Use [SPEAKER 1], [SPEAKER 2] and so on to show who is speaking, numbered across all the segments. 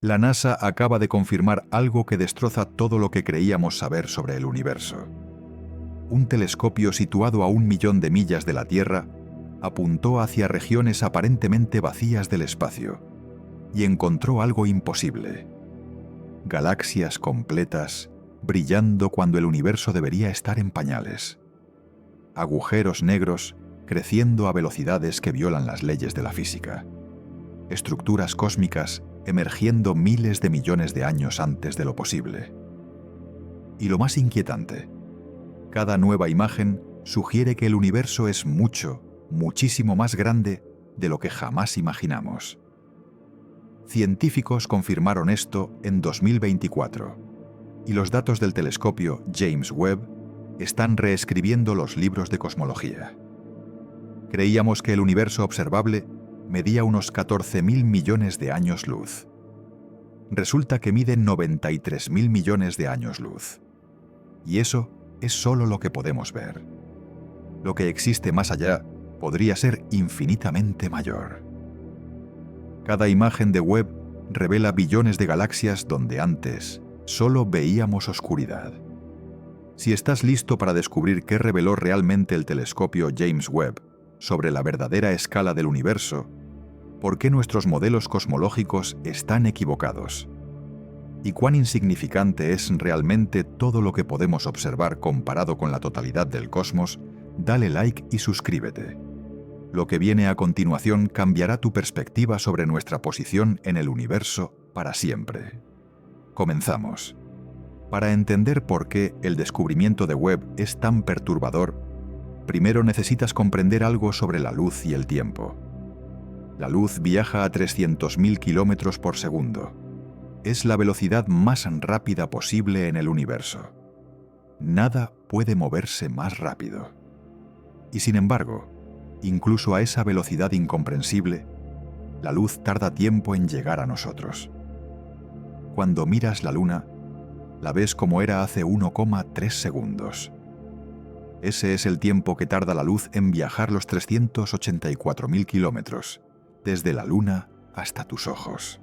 [SPEAKER 1] La NASA acaba de confirmar algo que destroza todo lo que creíamos saber sobre el universo. Un telescopio situado a 1 millón de millas de la Tierra apuntó hacia regiones aparentemente vacías del espacio y encontró algo imposible: galaxias completas brillando cuando el universo debería estar en pañales. Agujeros negros creciendo a velocidades que violan las leyes de la física. Estructuras cósmicas emergiendo miles de millones de años antes de lo posible. Y lo más inquietante, cada nueva imagen sugiere que el universo es muchísimo más grande de lo que jamás imaginamos. Científicos confirmaron esto en 2024, y los datos del telescopio James Webb están reescribiendo los libros de cosmología. Creíamos que el universo observable medía unos 14.000 millones de años luz. Resulta que mide 93.000 millones de años luz. Y eso es solo lo que podemos ver. Lo que existe más allá podría ser infinitamente mayor. Cada imagen de Webb revela billones de galaxias donde antes solo veíamos oscuridad. Si estás listo para descubrir qué reveló realmente el telescopio James Webb sobre la verdadera escala del universo, ¿por qué nuestros modelos cosmológicos están equivocados? ¿Y cuán insignificante es realmente todo lo que podemos observar comparado con la totalidad del cosmos? Dale like y suscríbete. Lo que viene a continuación cambiará tu perspectiva sobre nuestra posición en el universo para siempre. Comenzamos. Para entender por qué el descubrimiento de Webb es tan perturbador, primero necesitas comprender algo sobre la luz y el tiempo. La luz viaja a 300.000 kilómetros por segundo. Es la velocidad más rápida posible en el universo. Nada puede moverse más rápido. Y sin embargo, incluso a esa velocidad incomprensible, la luz tarda tiempo en llegar a nosotros. Cuando miras la luna, la ves como era hace 1,3 segundos. Ese es el tiempo que tarda la luz en viajar los 384.000 kilómetros, desde la luna hasta tus ojos.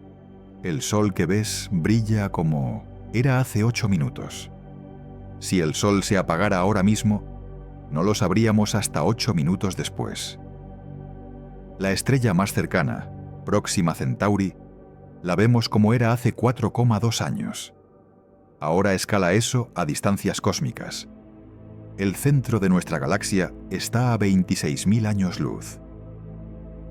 [SPEAKER 1] El sol que ves brilla como era hace 8 minutos. Si el sol se apagara ahora mismo, no lo sabríamos hasta 8 minutos después. La estrella más cercana, Próxima Centauri, la vemos como era hace 4,2 años. Ahora escala eso a distancias cósmicas. El centro de nuestra galaxia está a 26.000 años luz.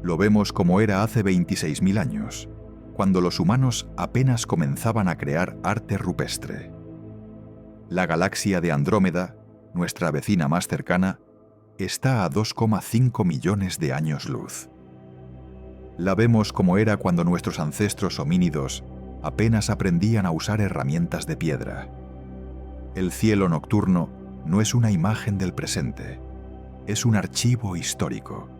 [SPEAKER 1] Lo vemos como era hace 26.000 años, cuando los humanos apenas comenzaban a crear arte rupestre. La galaxia de Andrómeda, nuestra vecina más cercana, está a 2,5 millones de años luz. La vemos como era cuando nuestros ancestros homínidos apenas aprendían a usar herramientas de piedra. El cielo nocturno no es una imagen del presente, es un archivo histórico.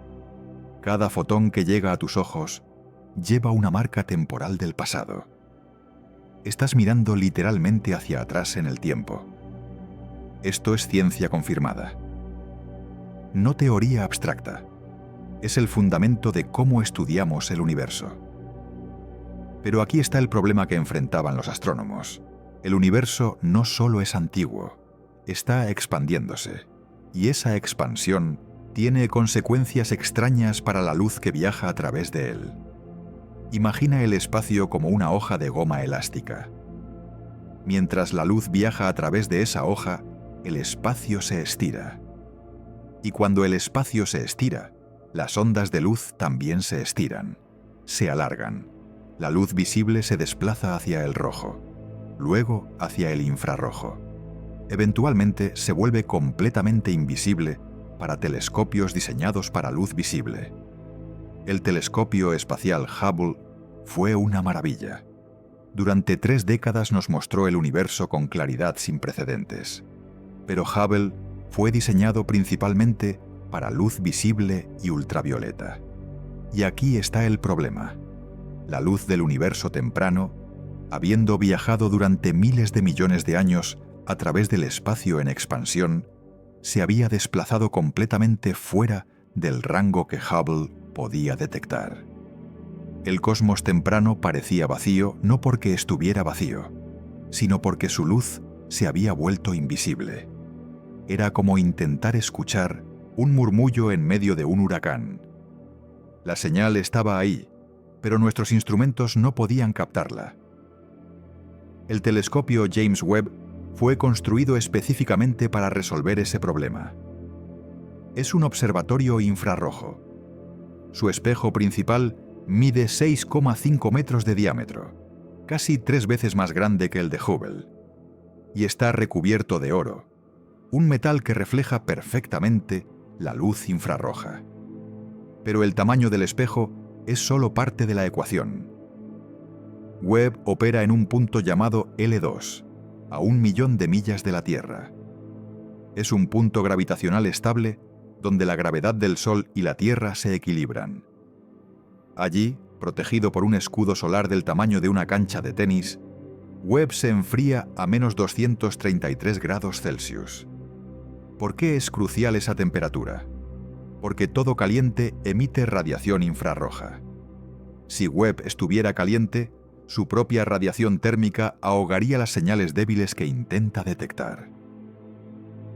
[SPEAKER 1] Cada fotón que llega a tus ojos lleva una marca temporal del pasado. Estás mirando literalmente hacia atrás en el tiempo. Esto es ciencia confirmada. No teoría abstracta. Es el fundamento de cómo estudiamos el universo. Pero aquí está el problema que enfrentaban los astrónomos. El universo no solo es antiguo, está expandiéndose. Y esa expansión tiene consecuencias extrañas para la luz que viaja a través de él. Imagina el espacio como una hoja de goma elástica. Mientras la luz viaja a través de esa hoja, el espacio se estira. Y cuando el espacio se estira, las ondas de luz también se estiran, se alargan. La luz visible se desplaza hacia el rojo, luego hacia el infrarrojo. Eventualmente se vuelve completamente invisible para telescopios diseñados para luz visible. El telescopio espacial Hubble fue una maravilla. Durante 3 décadas nos mostró el universo con claridad sin precedentes. Pero Hubble fue diseñado principalmente para luz visible y ultravioleta. Y aquí está el problema. La luz del universo temprano, habiendo viajado durante miles de millones de años a través del espacio en expansión, se había desplazado completamente fuera del rango que Hubble podía detectar. El cosmos temprano parecía vacío no porque estuviera vacío, sino porque su luz se había vuelto invisible. Era como intentar escuchar un murmullo en medio de un huracán. La señal estaba ahí, pero nuestros instrumentos no podían captarla. El telescopio James Webb fue construido específicamente para resolver ese problema. Es un observatorio infrarrojo. Su espejo principal mide 6,5 metros de diámetro, casi 3 veces más grande que el de Hubble, y está recubierto de oro, un metal que refleja perfectamente la luz infrarroja. Pero el tamaño del espejo es solo parte de la ecuación. Webb opera en un punto llamado L2, a 1.000.000 de millas de la Tierra. Es un punto gravitacional estable donde la gravedad del Sol y la Tierra se equilibran. Allí, protegido por un escudo solar del tamaño de una cancha de tenis, Webb se enfría a menos 233 grados Celsius. ¿Por qué es crucial esa temperatura? Porque todo caliente emite radiación infrarroja. Si Webb estuviera caliente, su propia radiación térmica ahogaría las señales débiles que intenta detectar.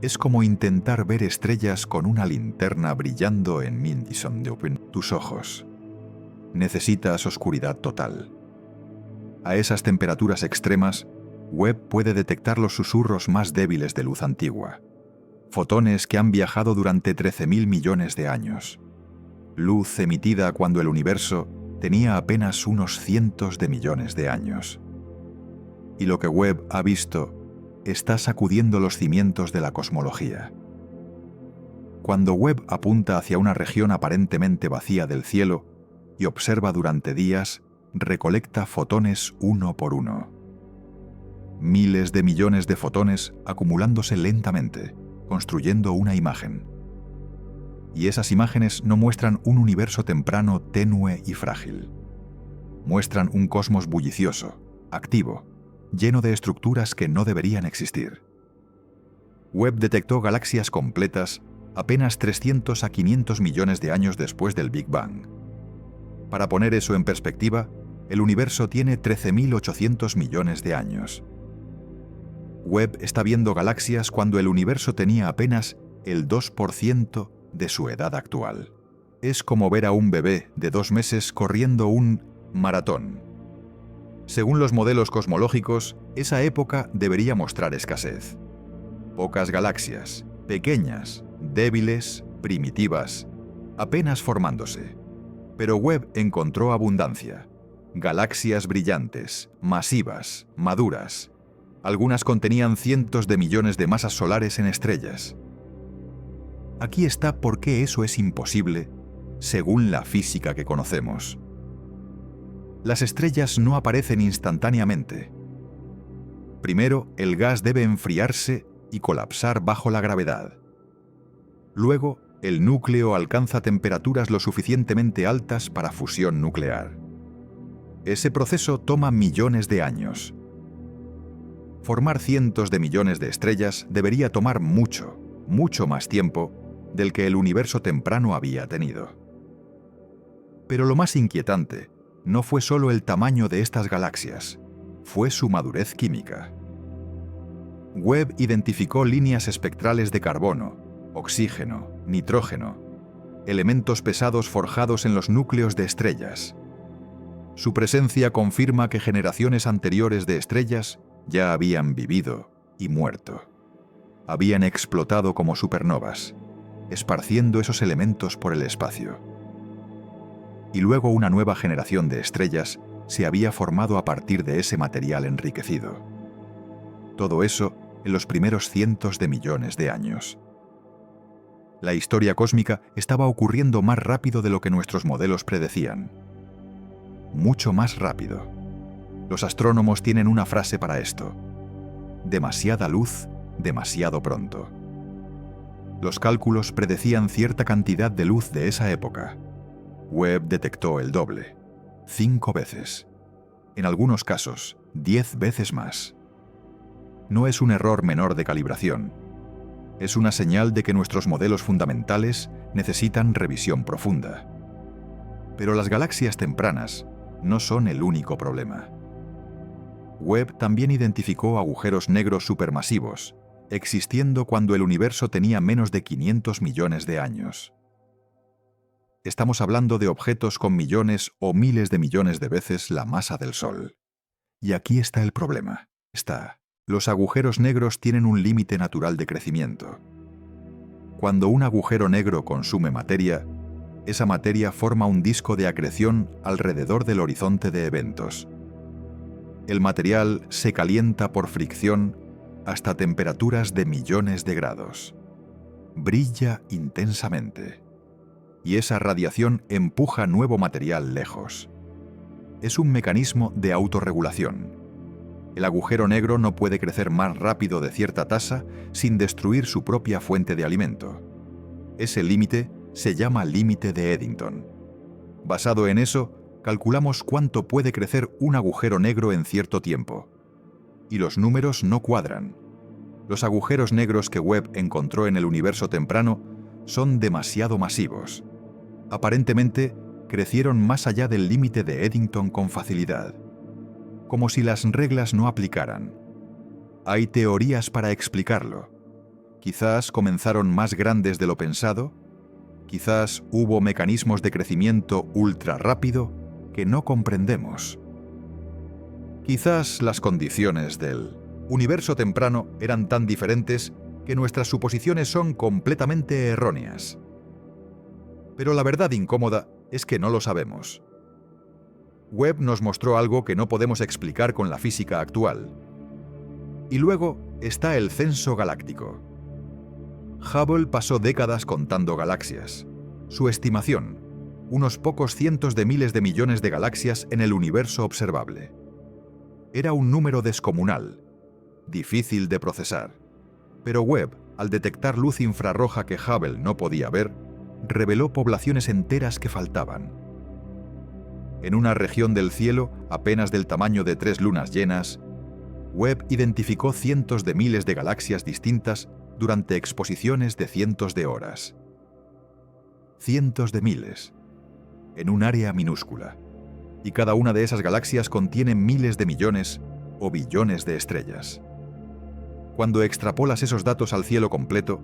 [SPEAKER 1] Es como intentar ver estrellas con una linterna brillando en tus ojos. Necesitas oscuridad total. A esas temperaturas extremas, Webb puede detectar los susurros más débiles de luz antigua. Fotones que han viajado durante 13.000 millones de años. Luz emitida cuando el universo tenía apenas unos cientos de millones de años. Y lo que Webb ha visto está sacudiendo los cimientos de la cosmología. Cuando Webb apunta hacia una región aparentemente vacía del cielo y observa durante días, recolecta fotones uno por uno. Miles de millones de fotones acumulándose lentamente, construyendo una imagen. Y esas imágenes no muestran un universo temprano tenue y frágil. Muestran un cosmos bullicioso, activo, lleno de estructuras que no deberían existir. Webb detectó galaxias completas apenas 300 a 500 millones de años después del Big Bang. Para poner eso en perspectiva, el universo tiene 13.800 millones de años. Webb está viendo galaxias cuando el universo tenía apenas el 2% de su edad actual. Es como ver a un bebé de 2 meses corriendo un maratón. Según los modelos cosmológicos, esa época debería mostrar escasez. Pocas galaxias, pequeñas, débiles, primitivas, apenas formándose. Pero Webb encontró abundancia. Galaxias brillantes, masivas, maduras. Algunas contenían cientos de millones de masas solares en estrellas. Aquí está por qué eso es imposible, según la física que conocemos. Las estrellas no aparecen instantáneamente. Primero, el gas debe enfriarse y colapsar bajo la gravedad. Luego, el núcleo alcanza temperaturas lo suficientemente altas para fusión nuclear. Ese proceso toma millones de años. Formar cientos de millones de estrellas debería tomar mucho, mucho más tiempo del que el universo temprano había tenido. Pero lo más inquietante no fue solo el tamaño de estas galaxias, fue su madurez química. Webb identificó líneas espectrales de carbono, oxígeno, nitrógeno, elementos pesados forjados en los núcleos de estrellas. Su presencia confirma que generaciones anteriores de estrellas ya habían vivido y muerto. Habían explotado como supernovas, esparciendo esos elementos por el espacio. Y luego una nueva generación de estrellas se había formado a partir de ese material enriquecido. Todo eso en los primeros cientos de millones de años. La historia cósmica estaba ocurriendo más rápido de lo que nuestros modelos predecían. Mucho más rápido. Los astrónomos tienen una frase para esto: demasiada luz, demasiado pronto. Los cálculos predecían cierta cantidad de luz de esa época. Webb detectó el doble, 5 veces. En algunos casos, 10 veces más. No es un error menor de calibración. Es una señal de que nuestros modelos fundamentales necesitan revisión profunda. Pero las galaxias tempranas no son el único problema. Webb también identificó agujeros negros supermasivos, existiendo cuando el universo tenía menos de 500 millones de años. Estamos hablando de objetos con millones o miles de millones de veces la masa del Sol. Y aquí está el problema. Los agujeros negros tienen un límite natural de crecimiento. Cuando un agujero negro consume materia, esa materia forma un disco de acreción alrededor del horizonte de eventos. El material se calienta por fricción hasta temperaturas de millones de grados. Brilla intensamente. Y esa radiación empuja nuevo material lejos. Es un mecanismo de autorregulación. El agujero negro no puede crecer más rápido de cierta tasa sin destruir su propia fuente de alimento. Ese límite se llama límite de Eddington. Basado en eso, calculamos cuánto puede crecer un agujero negro en cierto tiempo. Y los números no cuadran. Los agujeros negros que Webb encontró en el universo temprano son demasiado masivos. Aparentemente, crecieron más allá del límite de Eddington con facilidad. Como si las reglas no aplicaran. Hay teorías para explicarlo. Quizás comenzaron más grandes de lo pensado. Quizás hubo mecanismos de crecimiento ultra rápido que no comprendemos. Quizás las condiciones del universo temprano eran tan diferentes que nuestras suposiciones son completamente erróneas. Pero la verdad incómoda es que no lo sabemos. Webb nos mostró algo que no podemos explicar con la física actual. Y luego está el censo galáctico. Hubble pasó décadas contando galaxias. Su estimación, unos pocos cientos de miles de millones de galaxias en el universo observable. Era un número descomunal, difícil de procesar. Pero Webb, al detectar luz infrarroja que Hubble no podía ver, reveló poblaciones enteras que faltaban. En una región del cielo apenas del tamaño de 3 lunas llenas, Webb identificó cientos de miles de galaxias distintas durante exposiciones de cientos de horas. Cientos de miles, en un área minúscula. Y cada una de esas galaxias contiene miles de millones o billones de estrellas. Cuando extrapolas esos datos al cielo completo,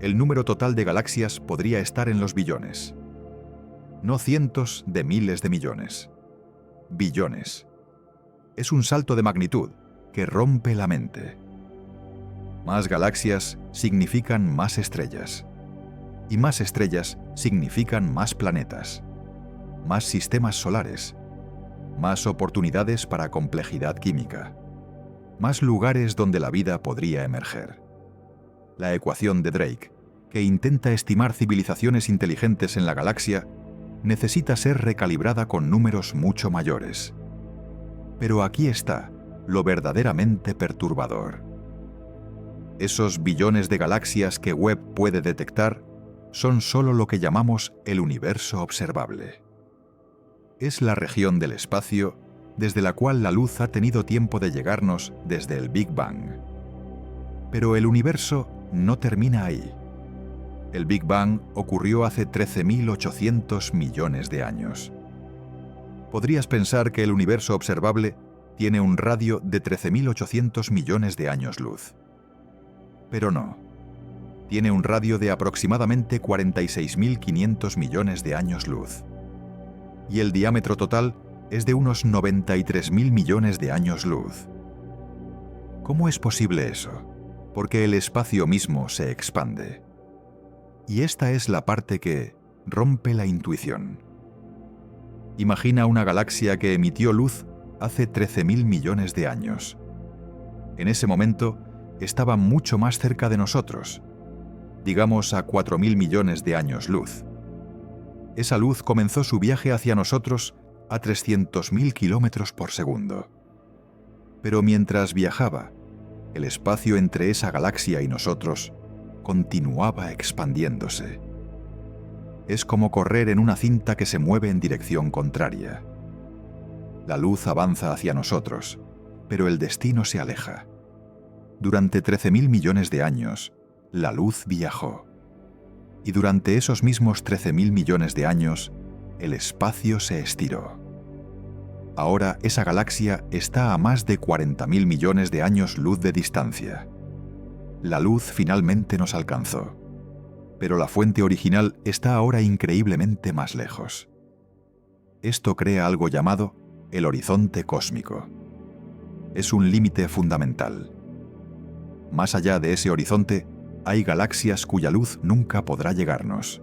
[SPEAKER 1] el número total de galaxias podría estar en los billones. No cientos de miles de millones. Billones. Es un salto de magnitud que rompe la mente. Más galaxias significan más estrellas. Y más estrellas significan más planetas. Más sistemas solares. Más oportunidades para complejidad química. Más lugares donde la vida podría emerger. La ecuación de Drake, que intenta estimar civilizaciones inteligentes en la galaxia, necesita ser recalibrada con números mucho mayores. Pero aquí está lo verdaderamente perturbador. Esos billones de galaxias que Webb puede detectar son solo lo que llamamos el universo observable. Es la región del espacio desde la cual la luz ha tenido tiempo de llegarnos desde el Big Bang. Pero el universo no termina ahí. El Big Bang ocurrió hace 13.800 millones de años. Podrías pensar que el universo observable tiene un radio de 13.800 millones de años luz. Pero no. Tiene un radio de aproximadamente 46.500 millones de años luz. Y el diámetro total es de unos 93.000 millones de años luz. ¿Cómo es posible eso? Porque el espacio mismo se expande. Y esta es la parte que rompe la intuición. Imagina una galaxia que emitió luz hace 13.000 millones de años. En ese momento estaba mucho más cerca de nosotros, digamos a 4.000 millones de años luz. Esa luz comenzó su viaje hacia nosotros a 300.000 kilómetros por segundo. Pero mientras viajaba, el espacio entre esa galaxia y nosotros continuaba expandiéndose. Es como correr en una cinta que se mueve en dirección contraria. La luz avanza hacia nosotros, pero el destino se aleja. Durante 13.000 millones de años, la luz viajó. Y durante esos mismos 13.000 millones de años, el espacio se estiró. Ahora esa galaxia está a más de 40.000 millones de años luz de distancia. La luz finalmente nos alcanzó, pero la fuente original está ahora increíblemente más lejos. Esto crea algo llamado el horizonte cósmico. Es un límite fundamental. Más allá de ese horizonte, hay galaxias cuya luz nunca podrá llegarnos.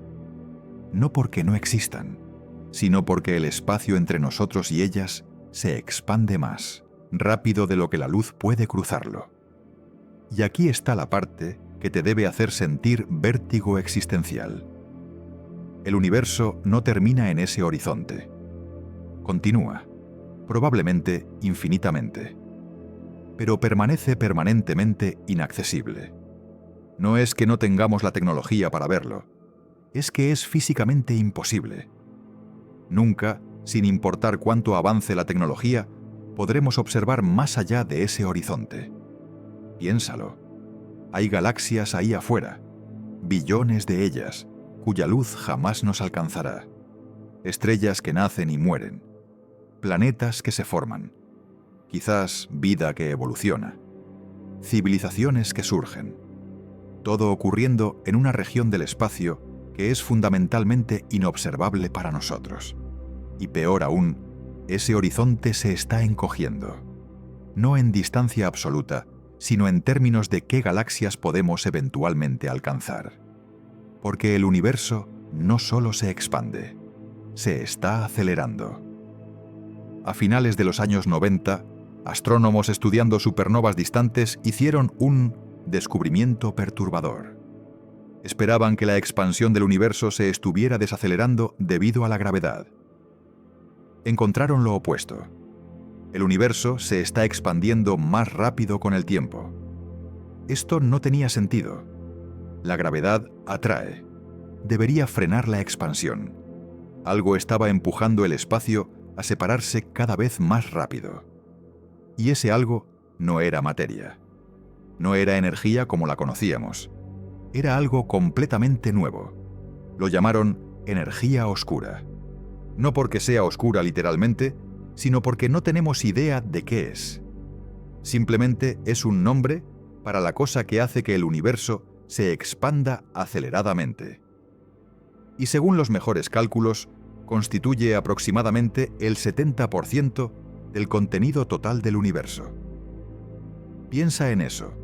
[SPEAKER 1] No porque no existan, sino porque el espacio entre nosotros y ellas se expande más, rápido de lo que la luz puede cruzarlo. Y aquí está la parte que te debe hacer sentir vértigo existencial. El universo no termina en ese horizonte. Continúa, probablemente infinitamente, pero permanece permanentemente inaccesible. No es que no tengamos la tecnología para verlo, es que es físicamente imposible. Nunca, sin importar cuánto avance la tecnología, podremos observar más allá de ese horizonte. Piénsalo. Hay galaxias ahí afuera, billones de ellas, cuya luz jamás nos alcanzará. Estrellas que nacen y mueren. Planetas que se forman. Quizás vida que evoluciona. Civilizaciones que surgen. Todo ocurriendo en una región del espacio que es fundamentalmente inobservable para nosotros. Y peor aún, ese horizonte se está encogiendo. No en distancia absoluta, sino en términos de qué galaxias podemos eventualmente alcanzar. Porque el universo no solo se expande, se está acelerando. A finales de los años 90, astrónomos estudiando supernovas distantes hicieron un descubrimiento perturbador. Esperaban que la expansión del universo se estuviera desacelerando debido a la gravedad. Encontraron lo opuesto. El universo se está expandiendo más rápido con el tiempo. Esto no tenía sentido. La gravedad atrae. Debería frenar la expansión. Algo estaba empujando el espacio a separarse cada vez más rápido. Y ese algo no era materia. No era energía como la conocíamos. Era algo completamente nuevo. Lo llamaron energía oscura. No porque sea oscura literalmente, sino porque no tenemos idea de qué es. Simplemente es un nombre para la cosa que hace que el universo se expanda aceleradamente. Y según los mejores cálculos, constituye aproximadamente el 70% del contenido total del universo. Piensa en eso.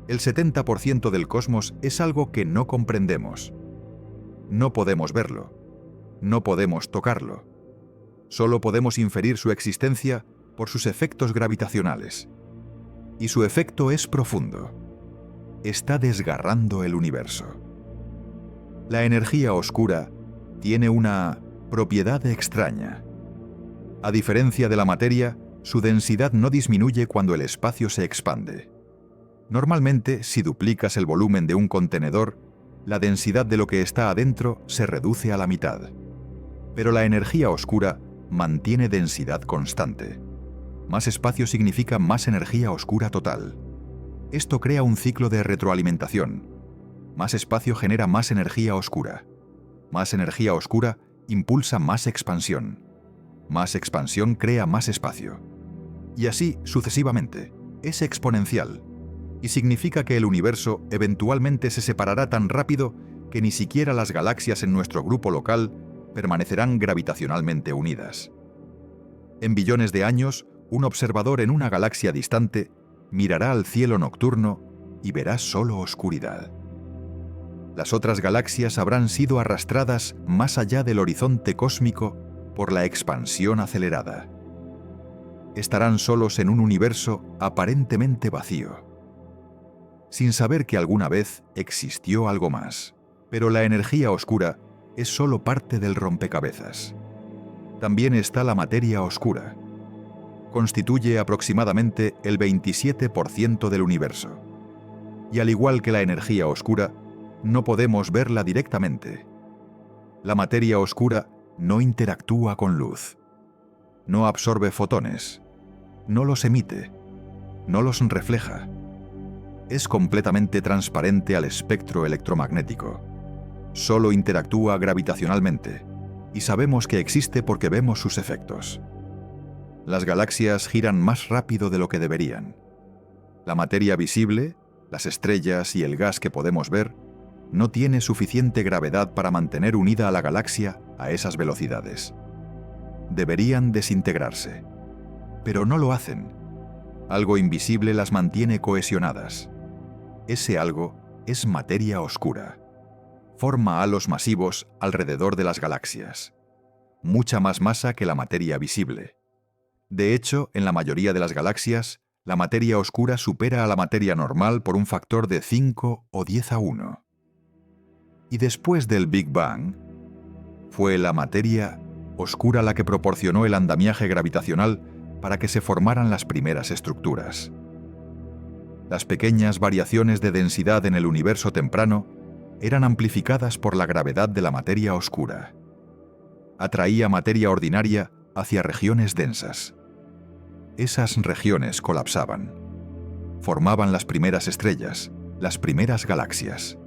[SPEAKER 1] El 70% del cosmos es algo que no comprendemos. No podemos verlo. No podemos tocarlo. Solo podemos inferir su existencia por sus efectos gravitacionales. Y su efecto es profundo. Está desgarrando el universo. La energía oscura tiene una propiedad extraña. A diferencia de la materia, su densidad no disminuye cuando el espacio se expande. Normalmente, si duplicas el volumen de un contenedor, la densidad de lo que está adentro se reduce a la mitad. Pero la energía oscura mantiene densidad constante. Más espacio significa más energía oscura total. Esto crea un ciclo de retroalimentación. Más espacio genera más energía oscura. Más energía oscura impulsa más expansión. Más expansión crea más espacio. Y así sucesivamente. Es exponencial. Y significa que el universo eventualmente se separará tan rápido que ni siquiera las galaxias en nuestro grupo local permanecerán gravitacionalmente unidas. En billones de años, un observador en una galaxia distante mirará al cielo nocturno y verá solo oscuridad. Las otras galaxias habrán sido arrastradas más allá del horizonte cósmico por la expansión acelerada. Estarán solos en un universo aparentemente vacío, sin saber que alguna vez existió algo más. Pero la energía oscura es solo parte del rompecabezas. También está la materia oscura. Constituye aproximadamente el 27% del universo. Y al igual que la energía oscura, no podemos verla directamente. La materia oscura no interactúa con luz. No absorbe fotones. No los emite. No los refleja. Es completamente transparente al espectro electromagnético. Solo interactúa gravitacionalmente, y sabemos que existe porque vemos sus efectos. Las galaxias giran más rápido de lo que deberían. La materia visible, las estrellas y el gas que podemos ver, no tiene suficiente gravedad para mantener unida a la galaxia a esas velocidades. Deberían desintegrarse, pero no lo hacen. Algo invisible las mantiene cohesionadas. Ese algo es materia oscura. Forma halos masivos alrededor de las galaxias. Mucha más masa que la materia visible. De hecho, en la mayoría de las galaxias, la materia oscura supera a la materia normal por un factor de 5 o 10 a 1. Y después del Big Bang, fue la materia oscura la que proporcionó el andamiaje gravitacional para que se formaran las primeras estructuras. Las pequeñas variaciones de densidad en el universo temprano eran amplificadas por la gravedad de la materia oscura. Atraía materia ordinaria hacia regiones densas. Esas regiones colapsaban. Formaban las primeras estrellas, las primeras galaxias.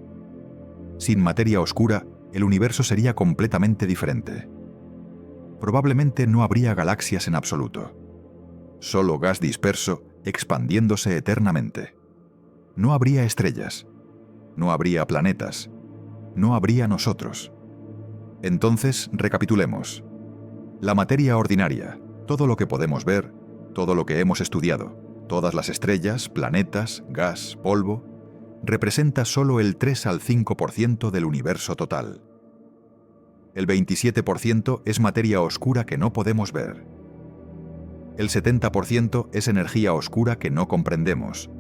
[SPEAKER 1] Sin materia oscura, el universo sería completamente diferente. Probablemente no habría galaxias en absoluto. Solo gas disperso expandiéndose eternamente. No habría estrellas. No habría planetas. No habría nosotros. Entonces, recapitulemos. La materia ordinaria, todo lo que podemos ver, todo lo que hemos estudiado, todas las estrellas, planetas, gas, polvo, representa solo el 3 al 5% del universo total. El 27% es materia oscura que no podemos ver. El 70% es energía oscura que no comprendemos.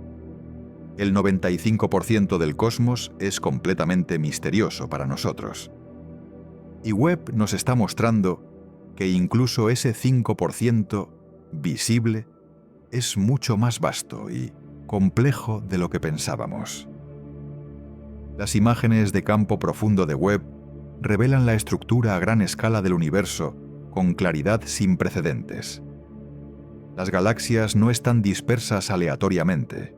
[SPEAKER 1] El 95% del cosmos es completamente misterioso para nosotros. Y Webb nos está mostrando que incluso ese 5% visible es mucho más vasto y complejo de lo que pensábamos. Las imágenes de campo profundo de Webb revelan la estructura a gran escala del universo con claridad sin precedentes. Las galaxias no están dispersas aleatoriamente.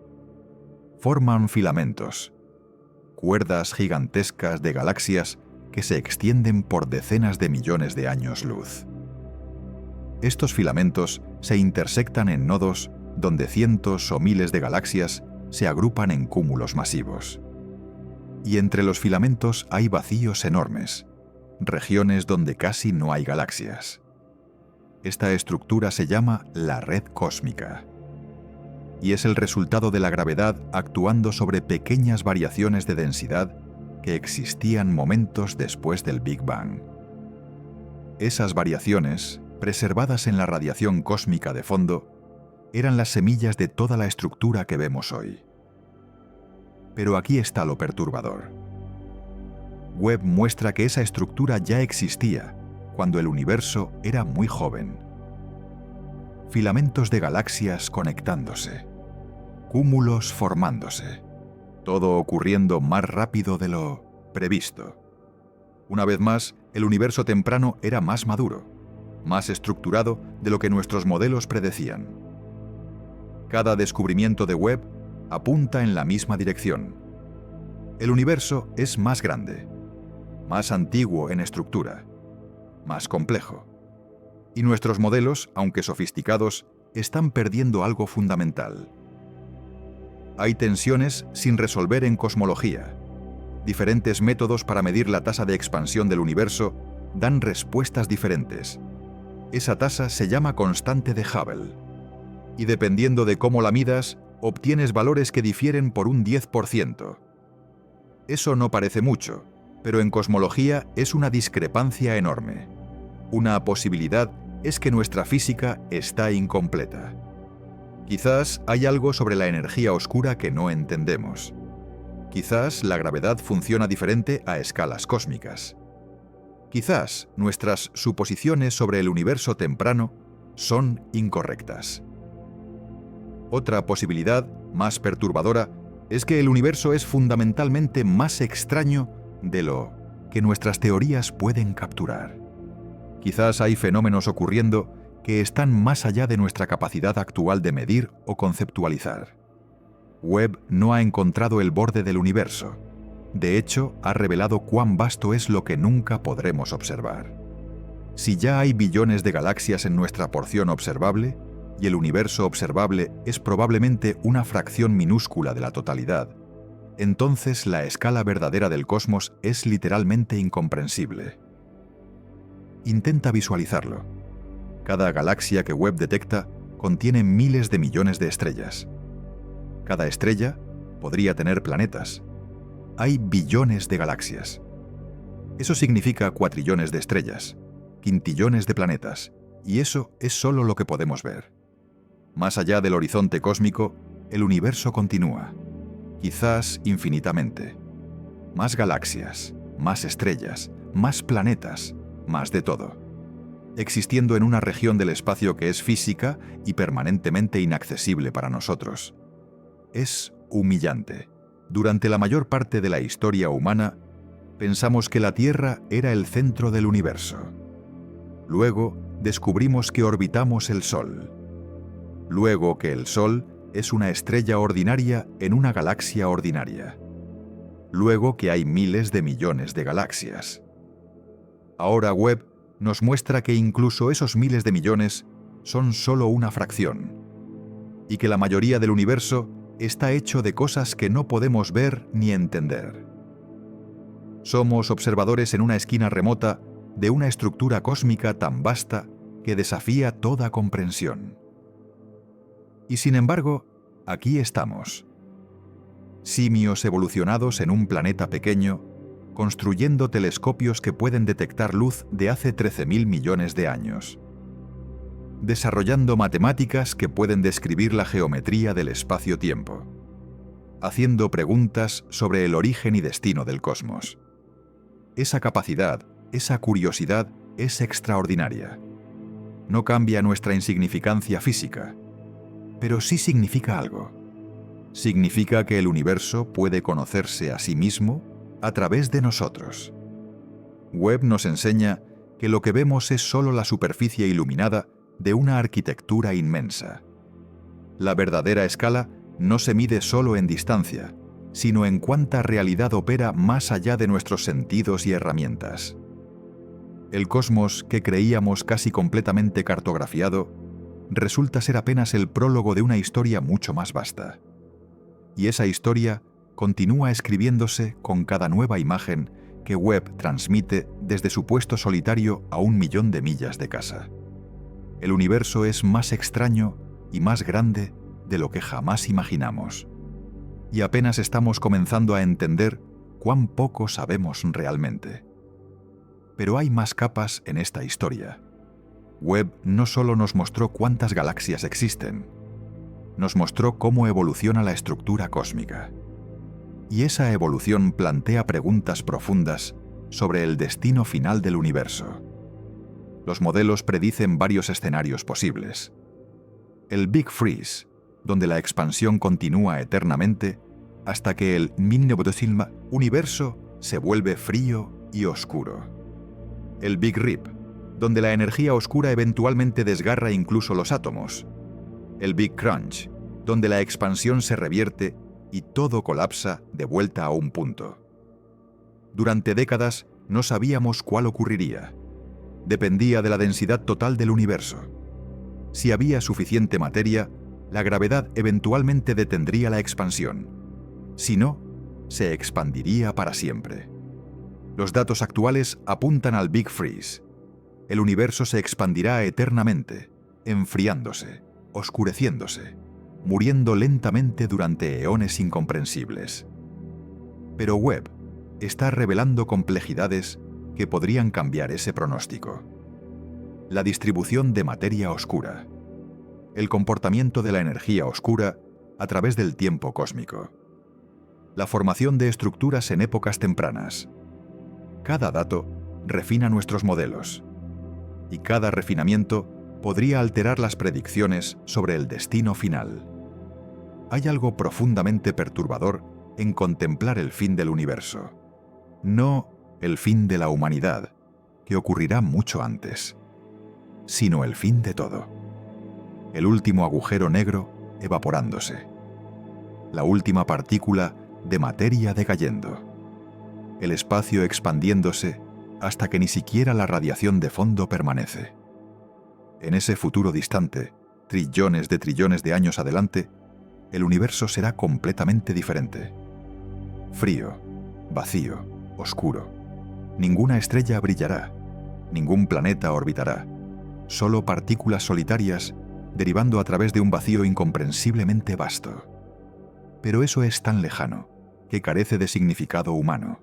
[SPEAKER 1] Forman filamentos, cuerdas gigantescas de galaxias que se extienden por decenas de millones de años luz. Estos filamentos se intersectan en nodos donde cientos o miles de galaxias se agrupan en cúmulos masivos. Y entre los filamentos hay vacíos enormes, regiones donde casi no hay galaxias. Esta estructura se llama la red cósmica. Y es el resultado de la gravedad actuando sobre pequeñas variaciones de densidad que existían momentos después del Big Bang. Esas variaciones, preservadas en la radiación cósmica de fondo, eran las semillas de toda la estructura que vemos hoy. Pero aquí está lo perturbador. Webb muestra que esa estructura ya existía cuando el universo era muy joven. Filamentos de galaxias conectándose, cúmulos formándose, todo ocurriendo más rápido de lo previsto. Una vez más, el universo temprano era más maduro, más estructurado de lo que nuestros modelos predecían. Cada descubrimiento de Webb apunta en la misma dirección. El universo es más grande, más antiguo en estructura, más complejo. Y nuestros modelos, aunque sofisticados, están perdiendo algo fundamental. Hay tensiones sin resolver en cosmología. Diferentes métodos para medir la tasa de expansión del universo dan respuestas diferentes. Esa tasa se llama constante de Hubble. Y dependiendo de cómo la midas, obtienes valores que difieren por un 10%. Eso no parece mucho, pero en cosmología es una discrepancia enorme. Una posibilidad es que nuestra física está incompleta. Quizás hay algo sobre la energía oscura que no entendemos. Quizás la gravedad funciona diferente a escalas cósmicas. Quizás nuestras suposiciones sobre el universo temprano son incorrectas. Otra posibilidad, más perturbadora, es que el universo es fundamentalmente más extraño de lo que nuestras teorías pueden capturar. Quizás hay fenómenos ocurriendo que están más allá de nuestra capacidad actual de medir o conceptualizar. Webb no ha encontrado el borde del universo. De hecho, ha revelado cuán vasto es lo que nunca podremos observar. Si ya hay billones de galaxias en nuestra porción observable, y el universo observable es probablemente una fracción minúscula de la totalidad, entonces la escala verdadera del cosmos es literalmente incomprensible. Intenta visualizarlo. Cada galaxia que Webb detecta contiene miles de millones de estrellas. Cada estrella podría tener planetas. Hay billones de galaxias. Eso significa cuatrillones de estrellas, quintillones de planetas, y eso es solo lo que podemos ver. Más allá del horizonte cósmico, el universo continúa, quizás infinitamente. Más galaxias, más estrellas, más planetas, más de todo. Existiendo en una región del espacio que es física y permanentemente inaccesible para nosotros. Es humillante. Durante la mayor parte de la historia humana, pensamos que la Tierra era el centro del universo. Luego, descubrimos que orbitamos el Sol. Luego que el Sol es una estrella ordinaria en una galaxia ordinaria. Luego que hay miles de millones de galaxias. Ahora Webb nos muestra que incluso esos miles de millones son solo una fracción, y que la mayoría del universo está hecho de cosas que no podemos ver ni entender. Somos observadores en una esquina remota de una estructura cósmica tan vasta que desafía toda comprensión. Y sin embargo, aquí estamos. Simios evolucionados en un planeta pequeño, construyendo telescopios que pueden detectar luz de hace 13.000 millones de años. Desarrollando matemáticas que pueden describir la geometría del espacio-tiempo. Haciendo preguntas sobre el origen y destino del cosmos. Esa capacidad, esa curiosidad es extraordinaria. No cambia nuestra insignificancia física, pero sí significa algo. Significa que el universo puede conocerse a sí mismo a través de nosotros. Webb nos enseña que lo que vemos es solo la superficie iluminada de una arquitectura inmensa. La verdadera escala no se mide solo en distancia, sino en cuánta realidad opera más allá de nuestros sentidos y herramientas. El cosmos que creíamos casi completamente cartografiado resulta ser apenas el prólogo de una historia mucho más vasta. Y esa historia continúa escribiéndose con cada nueva imagen que Webb transmite desde su puesto solitario a 1 millón de millas de casa. El universo es más extraño y más grande de lo que jamás imaginamos. Y apenas estamos comenzando a entender cuán poco sabemos realmente. Pero hay más capas en esta historia. Webb no solo nos mostró cuántas galaxias existen, nos mostró cómo evoluciona la estructura cósmica. Y esa evolución plantea preguntas profundas sobre el destino final del universo. Los modelos predicen varios escenarios posibles. El Big Freeze, donde la expansión continúa eternamente hasta que el universo se vuelve frío y oscuro. El Big Rip, donde la energía oscura eventualmente desgarra incluso los átomos. El Big Crunch, donde la expansión se revierte y todo colapsa de vuelta a un punto. Durante décadas no sabíamos cuál ocurriría. Dependía de la densidad total del universo. Si había suficiente materia, la gravedad eventualmente detendría la expansión. Si no, se expandiría para siempre. Los datos actuales apuntan al Big Freeze. El universo se expandirá eternamente, enfriándose, oscureciéndose, muriendo lentamente durante eones incomprensibles. Pero Webb está revelando complejidades que podrían cambiar ese pronóstico. La distribución de materia oscura. El comportamiento de la energía oscura a través del tiempo cósmico. La formación de estructuras en épocas tempranas. Cada dato refina nuestros modelos. Y cada refinamiento podría alterar las predicciones sobre el destino final. Hay algo profundamente perturbador en contemplar el fin del universo. No el fin de la humanidad, que ocurrirá mucho antes, sino el fin de todo. El último agujero negro evaporándose. La última partícula de materia decayendo. El espacio expandiéndose hasta que ni siquiera la radiación de fondo permanece. En ese futuro distante, trillones de años adelante, el universo será completamente diferente. Frío, vacío, oscuro. Ninguna estrella brillará, ningún planeta orbitará, solo partículas solitarias derivando a través de un vacío incomprensiblemente vasto. Pero eso es tan lejano que carece de significado humano.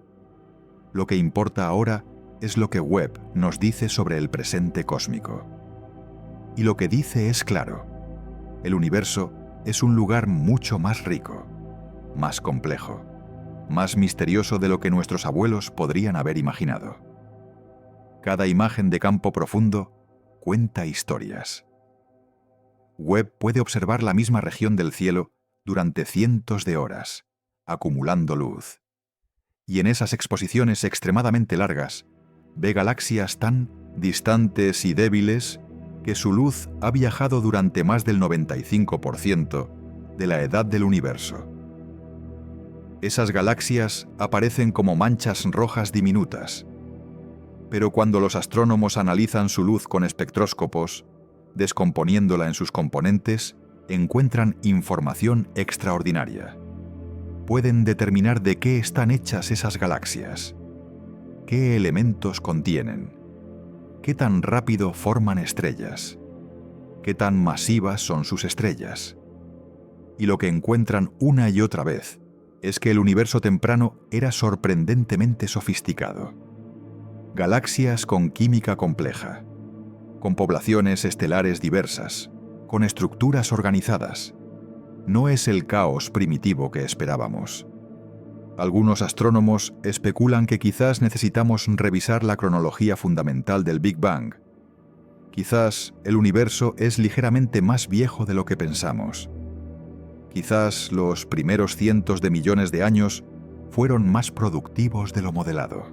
[SPEAKER 1] Lo que importa ahora es lo que Webb nos dice sobre el presente cósmico. Y lo que dice es claro. El universo es un lugar mucho más rico, más complejo, más misterioso de lo que nuestros abuelos podrían haber imaginado. Cada imagen de campo profundo cuenta historias. Webb puede observar la misma región del cielo durante cientos de horas, acumulando luz. Y en esas exposiciones extremadamente largas, ve galaxias tan distantes y débiles que su luz ha viajado durante más del 95% de la edad del universo. Esas galaxias aparecen como manchas rojas diminutas, pero cuando los astrónomos analizan su luz con espectróscopos, descomponiéndola en sus componentes, encuentran información extraordinaria. Pueden determinar de qué están hechas esas galaxias, qué elementos contienen, qué tan rápido forman estrellas, qué tan masivas son sus estrellas. Y lo que encuentran una y otra vez es que el universo temprano era sorprendentemente sofisticado. Galaxias con química compleja, con poblaciones estelares diversas, con estructuras organizadas. No es el caos primitivo que esperábamos. Algunos astrónomos especulan que quizás necesitamos revisar la cronología fundamental del Big Bang. Quizás el universo es ligeramente más viejo de lo que pensamos. Quizás los primeros cientos de millones de años fueron más productivos de lo modelado.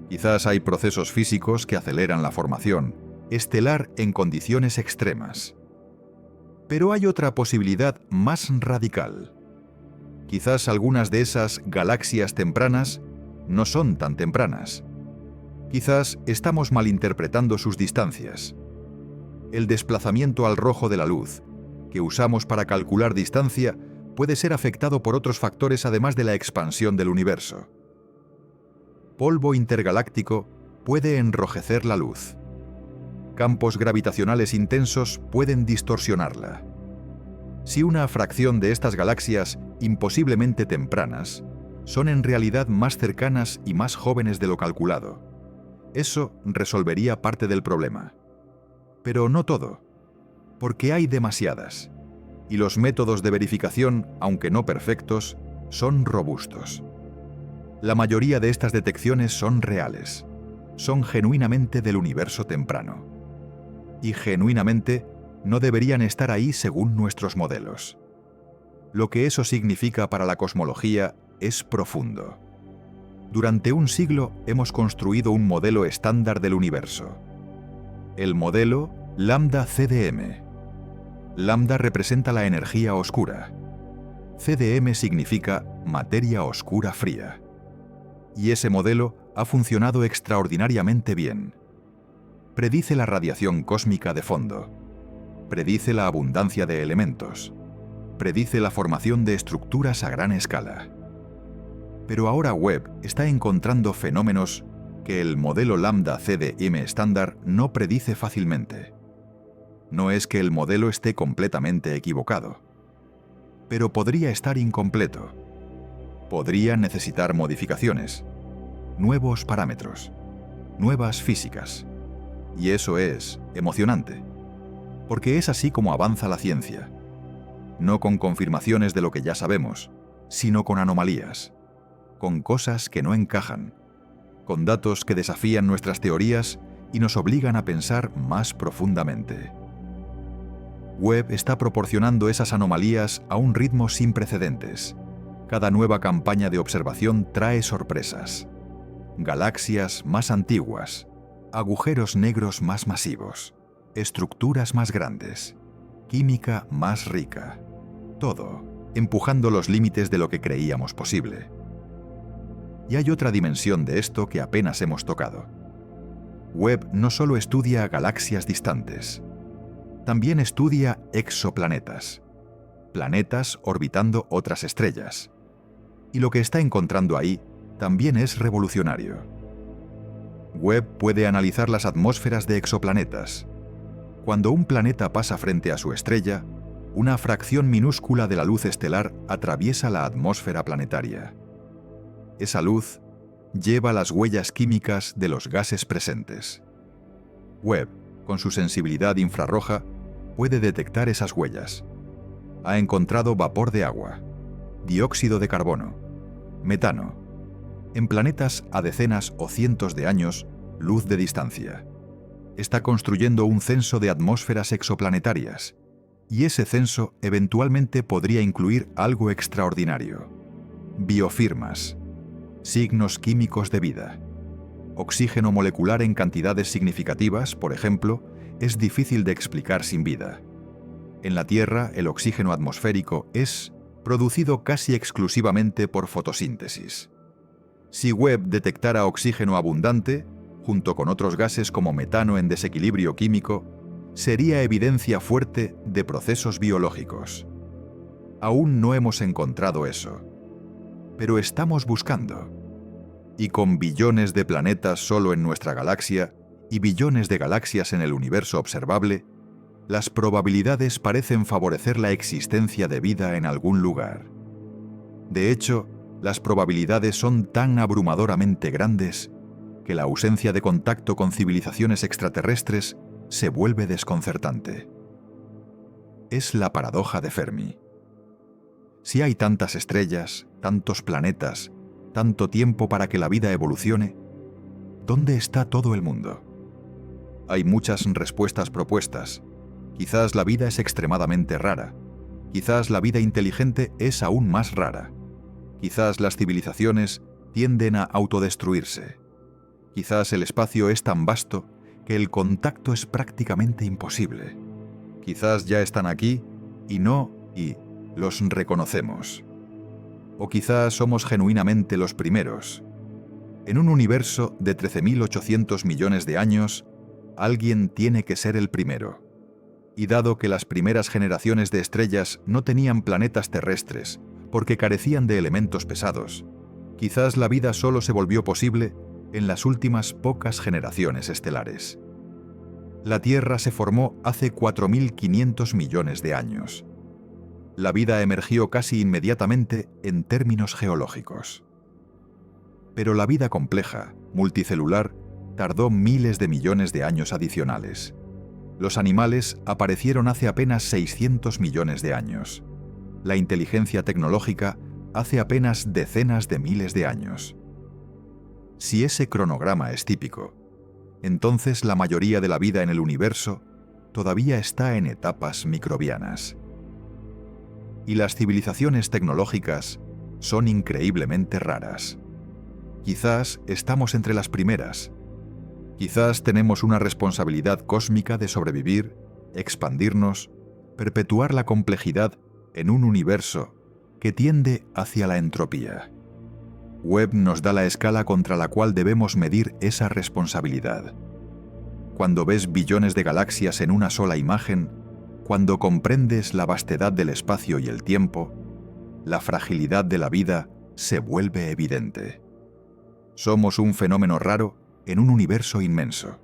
[SPEAKER 1] Quizás hay procesos físicos que aceleran la formación estelar en condiciones extremas. Pero hay otra posibilidad más radical. Quizás algunas de esas galaxias tempranas no son tan tempranas. Quizás estamos malinterpretando sus distancias. El desplazamiento al rojo de la luz, que usamos para calcular distancia, puede ser afectado por otros factores además de la expansión del universo. Polvo intergaláctico puede enrojecer la luz. Campos gravitacionales intensos pueden distorsionarla. Si una fracción de estas galaxias imposiblemente tempranas son en realidad más cercanas y más jóvenes de lo calculado, eso resolvería parte del problema. Pero no todo, porque hay demasiadas, y los métodos de verificación, aunque no perfectos, son robustos. La mayoría de estas detecciones son reales, son genuinamente del universo temprano. Y genuinamente no deberían estar ahí según nuestros modelos. Lo que eso significa para la cosmología es profundo. Durante un siglo hemos construido un modelo estándar del universo. El modelo Lambda CDM. Lambda representa la energía oscura. CDM significa materia oscura fría. Y ese modelo ha funcionado extraordinariamente bien. Predice la radiación cósmica de fondo. Predice la abundancia de elementos. Predice la formación de estructuras a gran escala. Pero ahora Webb está encontrando fenómenos que el modelo Lambda CDM estándar no predice fácilmente. No es que el modelo esté completamente equivocado, pero podría estar incompleto. Podría necesitar modificaciones, nuevos parámetros, nuevas físicas. Y eso es emocionante, porque es así como avanza la ciencia. No con confirmaciones de lo que ya sabemos, sino con anomalías, con cosas que no encajan, con datos que desafían nuestras teorías y nos obligan a pensar más profundamente. Webb está proporcionando esas anomalías a un ritmo sin precedentes. Cada nueva campaña de observación trae sorpresas. Galaxias más antiguas, agujeros negros más masivos, estructuras más grandes, química más rica. Todo empujando los límites de lo que creíamos posible. Y hay otra dimensión de esto que apenas hemos tocado. Webb no solo estudia galaxias distantes, también estudia exoplanetas, planetas orbitando otras estrellas. Y lo que está encontrando ahí también es revolucionario. Webb puede analizar las atmósferas de exoplanetas. Cuando un planeta pasa frente a su estrella, una fracción minúscula de la luz estelar atraviesa la atmósfera planetaria. Esa luz lleva las huellas químicas de los gases presentes. Webb, con su sensibilidad infrarroja, puede detectar esas huellas. Ha encontrado vapor de agua, dióxido de carbono, metano, en planetas a decenas o cientos de años luz de distancia. Está construyendo un censo de atmósferas exoplanetarias, y ese censo eventualmente podría incluir algo extraordinario: biofirmas, signos químicos de vida. Oxígeno molecular en cantidades significativas, por ejemplo, es difícil de explicar sin vida. En la Tierra, el oxígeno atmosférico es producido casi exclusivamente por fotosíntesis. Si Webb detectara oxígeno abundante, junto con otros gases como metano en desequilibrio químico, sería evidencia fuerte de procesos biológicos. Aún no hemos encontrado eso, pero estamos buscando. Y con billones de planetas solo en nuestra galaxia y billones de galaxias en el universo observable, las probabilidades parecen favorecer la existencia de vida en algún lugar. De hecho, las probabilidades son tan abrumadoramente grandes que la ausencia de contacto con civilizaciones extraterrestres se vuelve desconcertante. Es la paradoja de Fermi. Si hay tantas estrellas, tantos planetas, tanto tiempo para que la vida evolucione, ¿dónde está todo el mundo? Hay muchas respuestas propuestas. Quizás la vida es extremadamente rara. Quizás la vida inteligente es aún más rara. Quizás las civilizaciones tienden a autodestruirse. Quizás el espacio es tan vasto que el contacto es prácticamente imposible. Quizás ya están aquí y los reconocemos. O quizás somos genuinamente los primeros. En un universo de 13.800 millones de años, alguien tiene que ser el primero. Y dado que las primeras generaciones de estrellas no tenían planetas terrestres porque carecían de elementos pesados, quizás la vida solo se volvió posible en las últimas pocas generaciones estelares. La Tierra se formó hace 4.500 millones de años. La vida emergió casi inmediatamente en términos geológicos. Pero la vida compleja, multicelular, tardó miles de millones de años adicionales. Los animales aparecieron hace apenas 600 millones de años. La inteligencia tecnológica hace apenas decenas de miles de años. Si ese cronograma es típico, entonces la mayoría de la vida en el universo todavía está en etapas microbianas. Y las civilizaciones tecnológicas son increíblemente raras. Quizás estamos entre las primeras. Quizás tenemos una responsabilidad cósmica de sobrevivir, expandirnos, perpetuar la complejidad en un universo que tiende hacia la entropía. Webb nos da la escala contra la cual debemos medir esa responsabilidad. Cuando ves billones de galaxias en una sola imagen, cuando comprendes la vastedad del espacio y el tiempo, la fragilidad de la vida se vuelve evidente. Somos un fenómeno raro en un universo inmenso,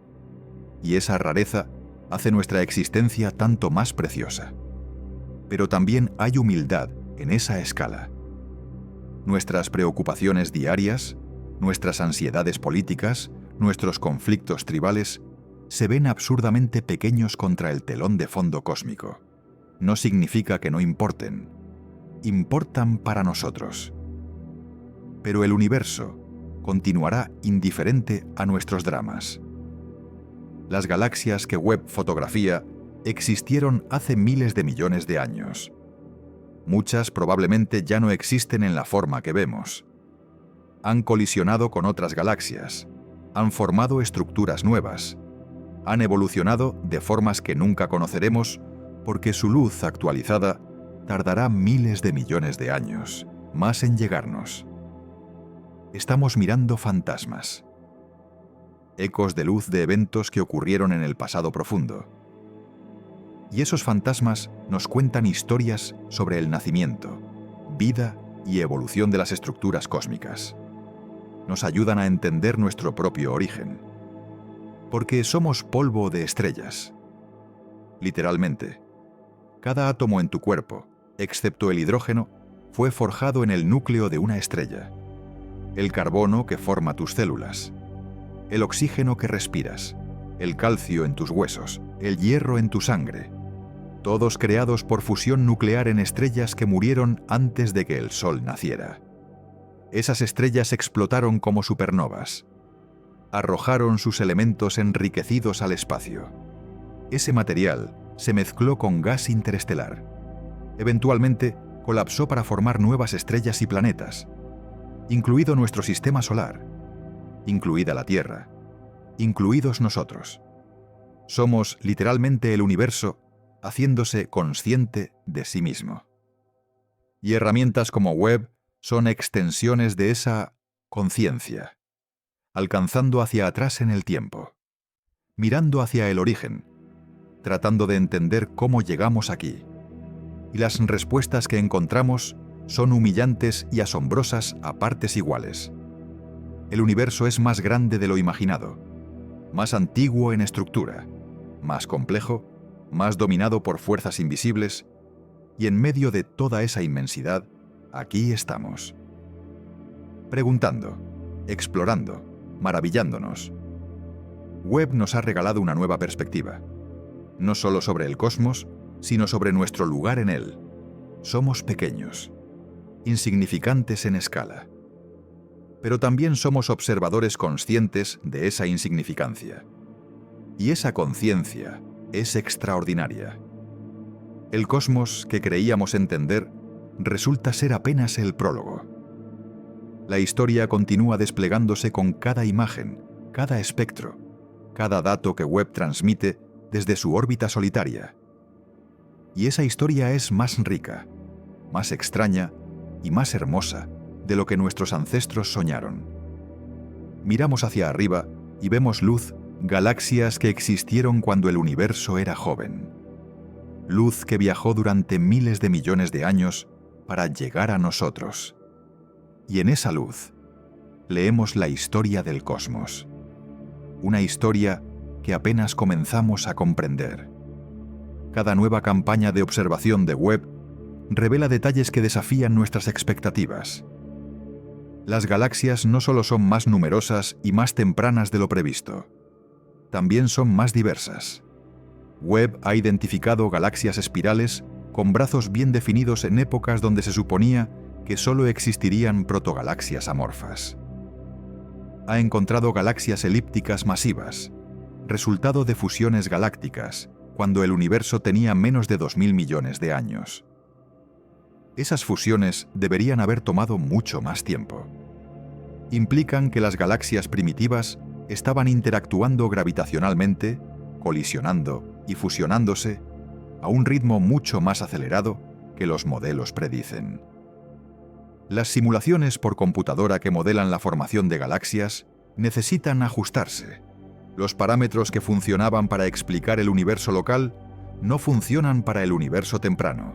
[SPEAKER 1] y esa rareza hace nuestra existencia tanto más preciosa. Pero también hay humildad en esa escala. Nuestras preocupaciones diarias, nuestras ansiedades políticas, nuestros conflictos tribales, se ven absurdamente pequeños contra el telón de fondo cósmico. No significa que no importen. Importan para nosotros. Pero el universo continuará indiferente a nuestros dramas. Las galaxias que Webb fotografía existieron hace miles de millones de años. Muchas probablemente ya no existen en la forma que vemos. Han colisionado con otras galaxias, han formado estructuras nuevas, han evolucionado de formas que nunca conoceremos porque su luz actualizada tardará miles de millones de años más en llegarnos. estamos mirando fantasmas. Ecos de luz de eventos que ocurrieron en el pasado profundo. Y esos fantasmas nos cuentan historias sobre el nacimiento, vida y evolución de las estructuras cósmicas. Nos ayudan a entender nuestro propio origen. Porque somos polvo de estrellas. Literalmente, cada átomo en tu cuerpo, excepto el hidrógeno, fue forjado en el núcleo de una estrella. El carbono que forma tus células, el oxígeno que respiras, el calcio en tus huesos, el hierro en tu sangre, todos creados por fusión nuclear en estrellas que murieron antes de que el Sol naciera. Esas estrellas explotaron como supernovas. Arrojaron sus elementos enriquecidos al espacio. Ese material se mezcló con gas interestelar. Eventualmente, colapsó para formar nuevas estrellas y planetas, incluido nuestro sistema solar, incluida la Tierra, incluidos nosotros. Somos literalmente el universo haciéndose consciente de sí mismo. Y herramientas como Webb son extensiones de esa conciencia, alcanzando hacia atrás en el tiempo, mirando hacia el origen, tratando de entender cómo llegamos aquí. Y las respuestas que encontramos son humillantes y asombrosas a partes iguales. El universo es más grande de lo imaginado, más antiguo en estructura, más complejo, más dominado por fuerzas invisibles, y en medio de toda esa inmensidad, aquí estamos. Preguntando, explorando, maravillándonos. Webb nos ha regalado una nueva perspectiva, no solo sobre el cosmos, sino sobre nuestro lugar en él. Somos pequeños, insignificantes en escala, pero también somos observadores conscientes de esa insignificancia. Y esa conciencia es extraordinaria. El cosmos que creíamos entender resulta ser apenas el prólogo. La historia continúa desplegándose con cada imagen, cada espectro, cada dato que Webb transmite desde su órbita solitaria. Y esa historia es más rica, más extraña y más hermosa de lo que nuestros ancestros soñaron. Miramos hacia arriba y vemos luz, galaxias que existieron cuando el universo era joven. Luz que viajó durante miles de millones de años para llegar a nosotros. Y en esa luz, leemos la historia del cosmos. Una historia que apenas comenzamos a comprender. Cada nueva campaña de observación de Webb revela detalles que desafían nuestras expectativas. Las galaxias no solo son más numerosas y más tempranas de lo previsto, también son más diversas. Webb ha identificado galaxias espirales con brazos bien definidos en épocas donde se suponía que solo existirían protogalaxias amorfas. Ha encontrado galaxias elípticas masivas, resultado de fusiones galácticas, cuando el universo tenía menos de 2.000 millones de años. Esas fusiones deberían haber tomado mucho más tiempo. Implican que las galaxias primitivas estaban interactuando gravitacionalmente, colisionando y fusionándose a un ritmo mucho más acelerado que los modelos predicen. Las simulaciones por computadora que modelan la formación de galaxias necesitan ajustarse. Los parámetros que funcionaban para explicar el universo local no funcionan para el universo temprano.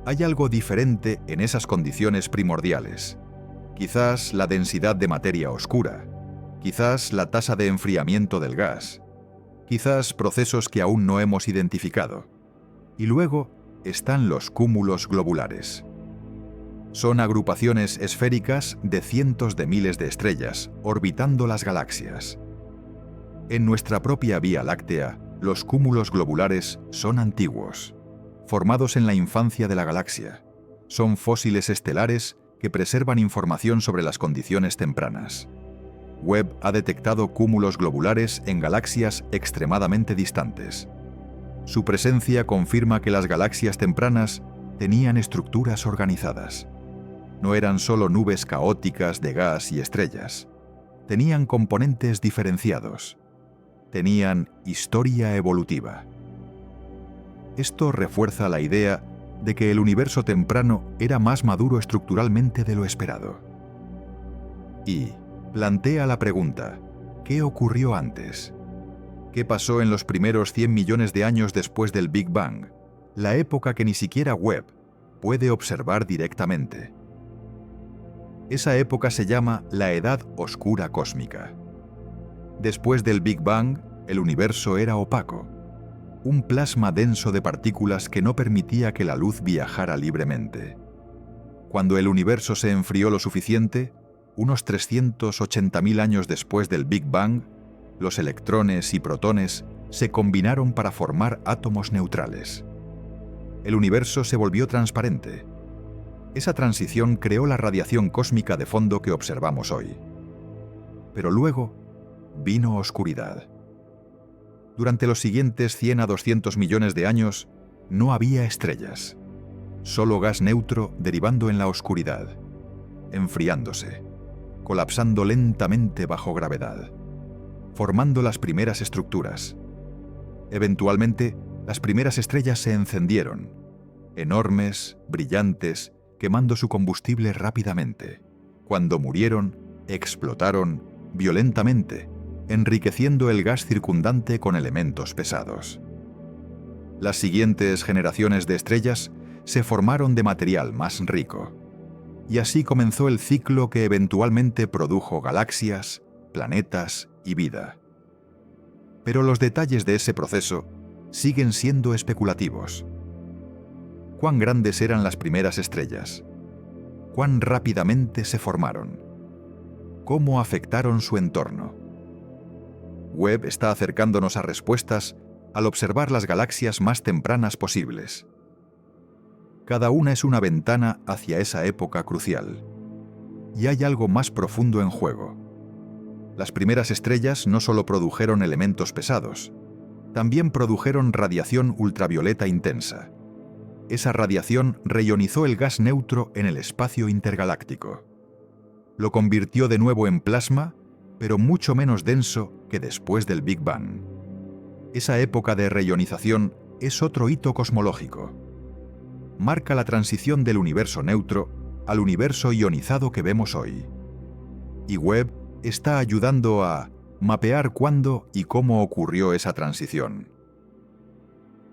[SPEAKER 1] Hay algo diferente en esas condiciones primordiales. Quizás la densidad de materia oscura, quizás la tasa de enfriamiento del gas, quizás procesos que aún no hemos identificado. Y luego están los cúmulos globulares. Son agrupaciones esféricas de cientos de miles de estrellas orbitando las galaxias. En nuestra propia Vía Láctea, los cúmulos globulares son antiguos, formados en la infancia de la galaxia. Son fósiles estelares que preservan información sobre las condiciones tempranas. Webb ha detectado cúmulos globulares en galaxias extremadamente distantes. Su presencia confirma que las galaxias tempranas tenían estructuras organizadas. No eran solo nubes caóticas de gas y estrellas. Tenían componentes diferenciados. Tenían historia evolutiva. Esto refuerza la idea de que el universo temprano era más maduro estructuralmente de lo esperado. y plantea la pregunta: ¿qué ocurrió antes? ¿Qué pasó en los primeros 100 millones de años después del Big Bang, la época que ni siquiera Webb puede observar directamente? Esa época se llama la Edad Oscura Cósmica. Después del Big Bang, el universo era opaco, un plasma denso de partículas que no permitía que la luz viajara libremente. Cuando el universo se enfrió lo suficiente, unos 380.000 años después del Big Bang, los electrones y protones se combinaron para formar átomos neutrales. El universo se volvió transparente. Esa transición creó la radiación cósmica de fondo que observamos hoy. Pero luego vino oscuridad. Durante los siguientes 100 a 200 millones de años no había estrellas, solo gas neutro derivando en la oscuridad, enfriándose, colapsando lentamente bajo gravedad, formando las primeras estructuras. Eventualmente, las primeras estrellas se encendieron, enormes, brillantes, quemando su combustible rápidamente. Cuando murieron, explotaron violentamente, enriqueciendo el gas circundante con elementos pesados. Las siguientes generaciones de estrellas se formaron de material más rico, y así comenzó el ciclo que eventualmente produjo galaxias, planetas y vida. Pero los detalles de ese proceso siguen siendo especulativos. ¿Cuán grandes eran las primeras estrellas? ¿Cuán rápidamente se formaron? ¿Cómo afectaron su entorno? Webb está acercándonos a respuestas al observar las galaxias más tempranas posibles. Cada una es una ventana hacia esa época crucial. Y hay algo más profundo en juego. Las primeras estrellas no solo produjeron elementos pesados, también produjeron radiación ultravioleta intensa. Esa radiación reionizó el gas neutro en el espacio intergaláctico. Lo convirtió de nuevo en plasma, pero mucho menos denso que después del Big Bang. Esa época de reionización es otro hito cosmológico. Marca la transición del universo neutro al universo ionizado que vemos hoy. Y Webb está ayudando a mapear cuándo y cómo ocurrió esa transición.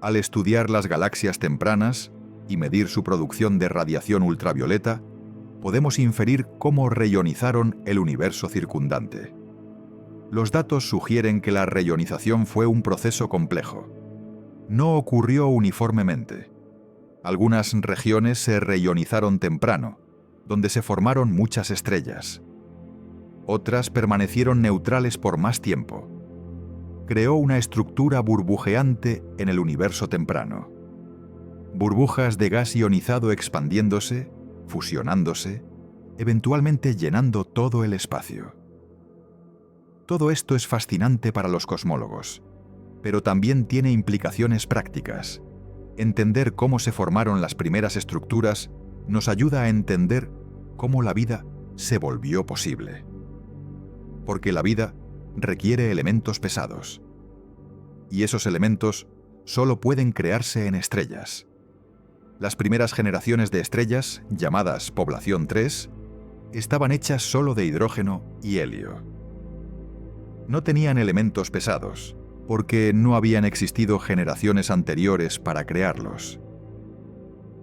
[SPEAKER 1] Al estudiar las galaxias tempranas y medir su producción de radiación ultravioleta, podemos inferir cómo reionizaron el universo circundante. Los datos sugieren que la reionización fue un proceso complejo. No ocurrió uniformemente. Algunas regiones se reionizaron temprano, donde se formaron muchas estrellas. Otras permanecieron neutrales por más tiempo. Creó una estructura burbujeante en el universo temprano. Burbujas de gas ionizado expandiéndose, fusionándose, eventualmente llenando todo el espacio. Todo esto es fascinante para los cosmólogos, pero también tiene implicaciones prácticas. Entender cómo se formaron las primeras estructuras nos ayuda a entender cómo la vida se volvió posible. Porque la vida requiere elementos pesados. Y esos elementos solo pueden crearse en estrellas. Las primeras generaciones de estrellas, llamadas Población 3, estaban hechas solo de hidrógeno y helio. No tenían elementos pesados, porque no habían existido generaciones anteriores para crearlos.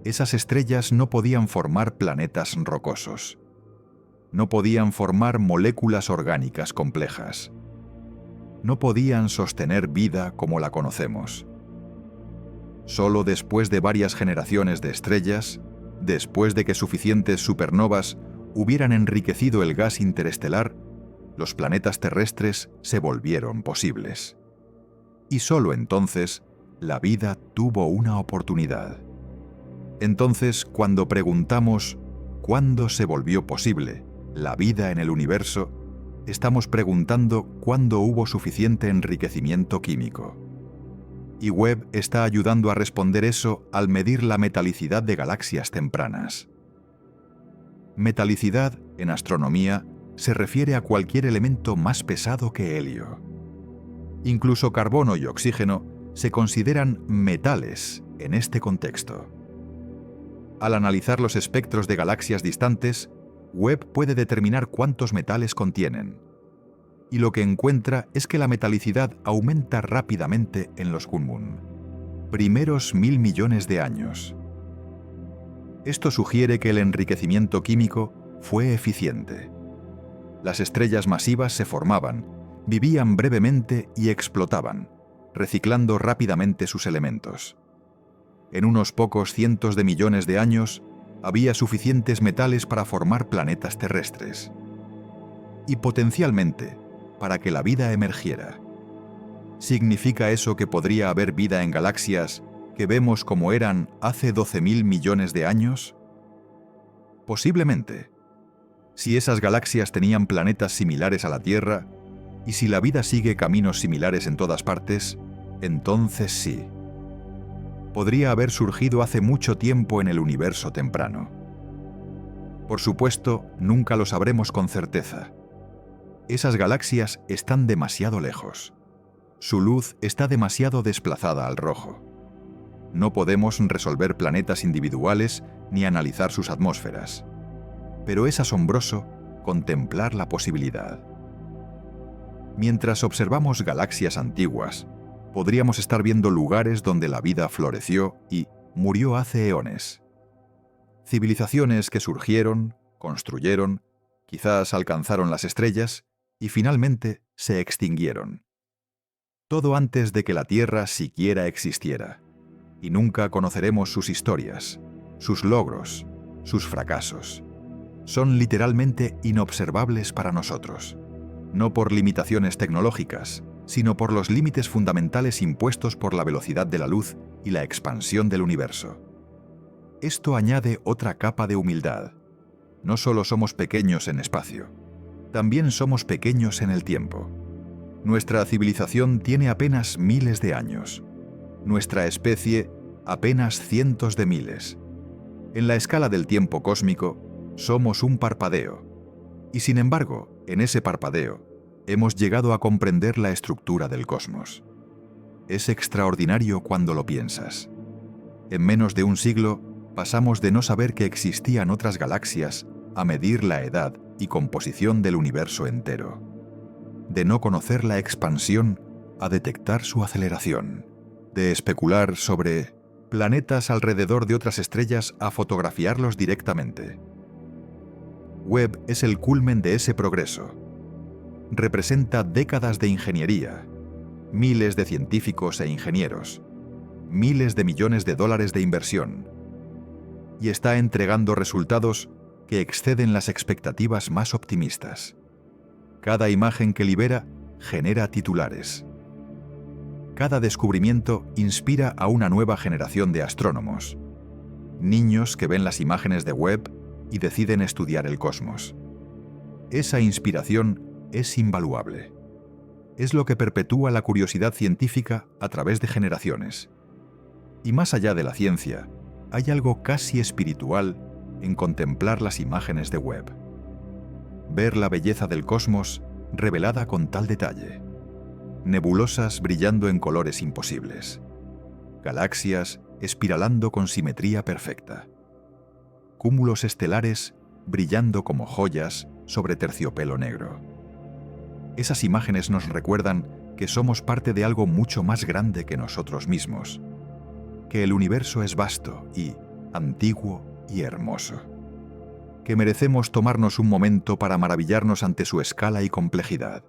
[SPEAKER 1] Esas estrellas no podían formar planetas rocosos. No podían formar moléculas orgánicas complejas. No podían sostener vida como la conocemos. Solo después de varias generaciones de estrellas, después de que suficientes supernovas hubieran enriquecido el gas interestelar, los planetas terrestres se volvieron posibles. Y solo entonces, la vida tuvo una oportunidad. Entonces, cuando preguntamos ¿cuándo se volvió posible la vida en el universo?, estamos preguntando cuándo hubo suficiente enriquecimiento químico. Y Webb está ayudando a responder eso al medir la metalicidad de galaxias tempranas. Metalicidad, en astronomía, se refiere a cualquier elemento más pesado que helio. Incluso carbono y oxígeno se consideran metales en este contexto. Al analizar los espectros de galaxias distantes, Webb puede determinar cuántos metales contienen, y lo que encuentra es que la metalicidad aumenta rápidamente en los Kunmun, primeros 1000 millones de años. Esto sugiere que el enriquecimiento químico fue eficiente. Las estrellas masivas se formaban, vivían brevemente y explotaban, reciclando rápidamente sus elementos. En unos pocos cientos de millones de años, había suficientes metales para formar planetas terrestres. Y potencialmente, para que la vida emergiera. ¿Significa eso que podría haber vida en galaxias que vemos como eran hace 12.000 millones de años? Posiblemente. Si esas galaxias tenían planetas similares a la Tierra, y si la vida sigue caminos similares en todas partes, entonces sí. Podría haber surgido hace mucho tiempo en el universo temprano. Por supuesto, nunca lo sabremos con certeza. Esas galaxias están demasiado lejos. Su luz está demasiado desplazada al rojo. No podemos resolver planetas individuales ni analizar sus atmósferas. Pero es asombroso contemplar la posibilidad. Mientras observamos galaxias antiguas, podríamos estar viendo lugares donde la vida floreció y murió hace eones. Civilizaciones que surgieron, construyeron, quizás alcanzaron las estrellas y finalmente se extinguieron. Todo antes de que la Tierra siquiera existiera, y nunca conoceremos sus historias, sus logros, sus fracasos. Son literalmente inobservables para nosotros, no por limitaciones tecnológicas, sino por los límites fundamentales impuestos por la velocidad de la luz y la expansión del universo. Esto añade otra capa de humildad. No solo somos pequeños en espacio, también somos pequeños en el tiempo. Nuestra civilización tiene apenas miles de años. Nuestra especie apenas cientos de miles. En la escala del tiempo cósmico, somos un parpadeo. Y sin embargo, en ese parpadeo, hemos llegado a comprender la estructura del cosmos. Es extraordinario cuando lo piensas. En menos de un siglo, pasamos de no saber que existían otras galaxias a medir la edad y composición del universo entero. De no conocer la expansión a detectar su aceleración. De especular sobre planetas alrededor de otras estrellas a fotografiarlos directamente. Webb es el culmen de ese progreso. Representa décadas de ingeniería, miles de científicos e ingenieros, miles de millones de dólares de inversión, y está entregando resultados que exceden las expectativas más optimistas. Cada imagen que libera genera titulares. Cada descubrimiento inspira a una nueva generación de astrónomos, niños que ven las imágenes de Webb y deciden estudiar el cosmos. Esa inspiración es invaluable. Es lo que perpetúa la curiosidad científica a través de generaciones. Y más allá de la ciencia, hay algo casi espiritual en contemplar las imágenes de Webb. Ver la belleza del cosmos revelada con tal detalle. Nebulosas brillando en colores imposibles. Galaxias espiralando con simetría perfecta. Cúmulos estelares brillando como joyas sobre terciopelo negro. Esas imágenes nos recuerdan que somos parte de algo mucho más grande que nosotros mismos, que el universo es vasto y antiguo y hermoso, que merecemos tomarnos un momento para maravillarnos ante su escala y complejidad,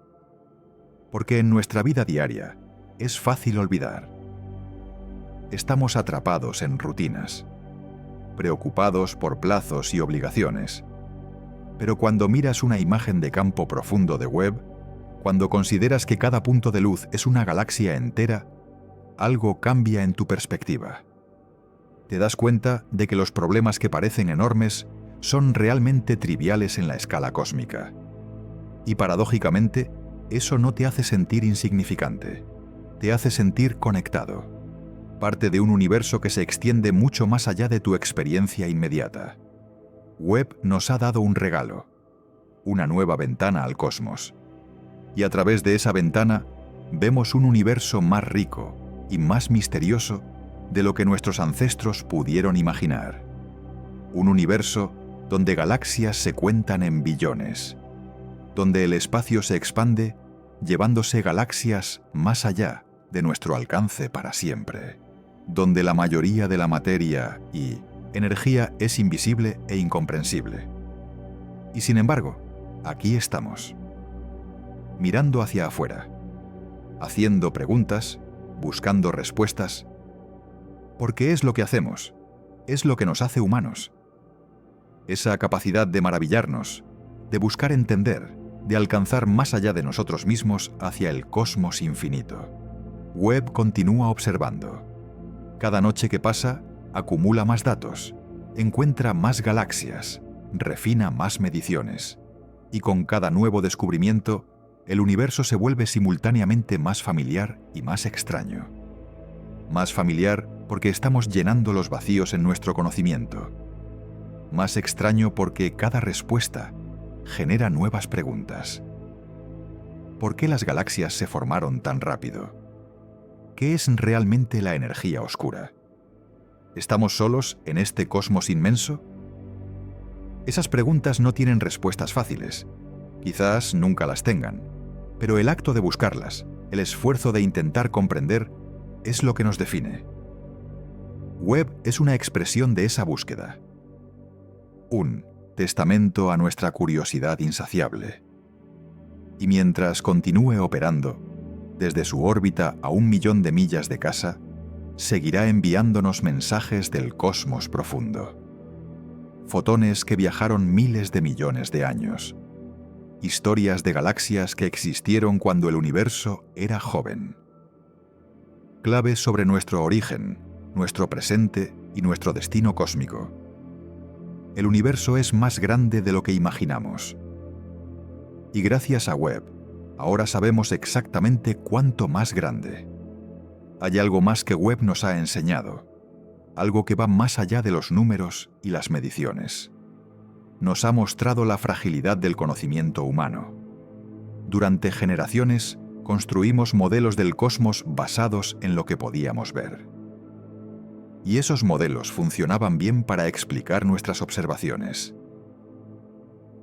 [SPEAKER 1] porque en nuestra vida diaria es fácil olvidar. Estamos atrapados en rutinas, preocupados por plazos y obligaciones, pero cuando miras una imagen de campo profundo de Webb, cuando consideras que cada punto de luz es una galaxia entera, algo cambia en tu perspectiva. Te das cuenta de que los problemas que parecen enormes son realmente triviales en la escala cósmica. Y paradójicamente, eso no te hace sentir insignificante, te hace sentir conectado, parte de un universo que se extiende mucho más allá de tu experiencia inmediata. Webb nos ha dado un regalo, una nueva ventana al cosmos. Y a través de esa ventana vemos un universo más rico y más misterioso de lo que nuestros ancestros pudieron imaginar. Un universo donde galaxias se cuentan en billones, donde el espacio se expande llevándose galaxias más allá de nuestro alcance para siempre, donde la mayoría de la materia y energía es invisible e incomprensible. Y sin embargo, aquí estamos, mirando hacia afuera, haciendo preguntas, buscando respuestas, porque es lo que hacemos, es lo que nos hace humanos. Esa capacidad de maravillarnos, de buscar entender, de alcanzar más allá de nosotros mismos hacia el cosmos infinito. Webb continúa observando. Cada noche que pasa, acumula más datos, encuentra más galaxias, refina más mediciones, y con cada nuevo descubrimiento, el universo se vuelve simultáneamente más familiar y más extraño. Más familiar porque estamos llenando los vacíos en nuestro conocimiento. Más extraño porque cada respuesta genera nuevas preguntas. ¿Por qué las galaxias se formaron tan rápido? ¿Qué es realmente la energía oscura? ¿Estamos solos en este cosmos inmenso? Esas preguntas no tienen respuestas fáciles. Quizás nunca las tengan, pero el acto de buscarlas, el esfuerzo de intentar comprender, es lo que nos define. Webb es una expresión de esa búsqueda. Un testamento a nuestra curiosidad insaciable. Y mientras continúe operando, desde su órbita a 1 millón de millas de casa, seguirá enviándonos mensajes del cosmos profundo. Fotones que viajaron miles de millones de años. Historias de galaxias que existieron cuando el universo era joven. Claves sobre nuestro origen, nuestro presente y nuestro destino cósmico. El universo es más grande de lo que imaginamos. Y gracias a Webb, ahora sabemos exactamente cuánto más grande. Hay algo más que Webb nos ha enseñado, algo que va más allá de los números y las mediciones. Nos ha mostrado la fragilidad del conocimiento humano. Durante generaciones, construimos modelos del cosmos basados en lo que podíamos ver. Y esos modelos funcionaban bien para explicar nuestras observaciones.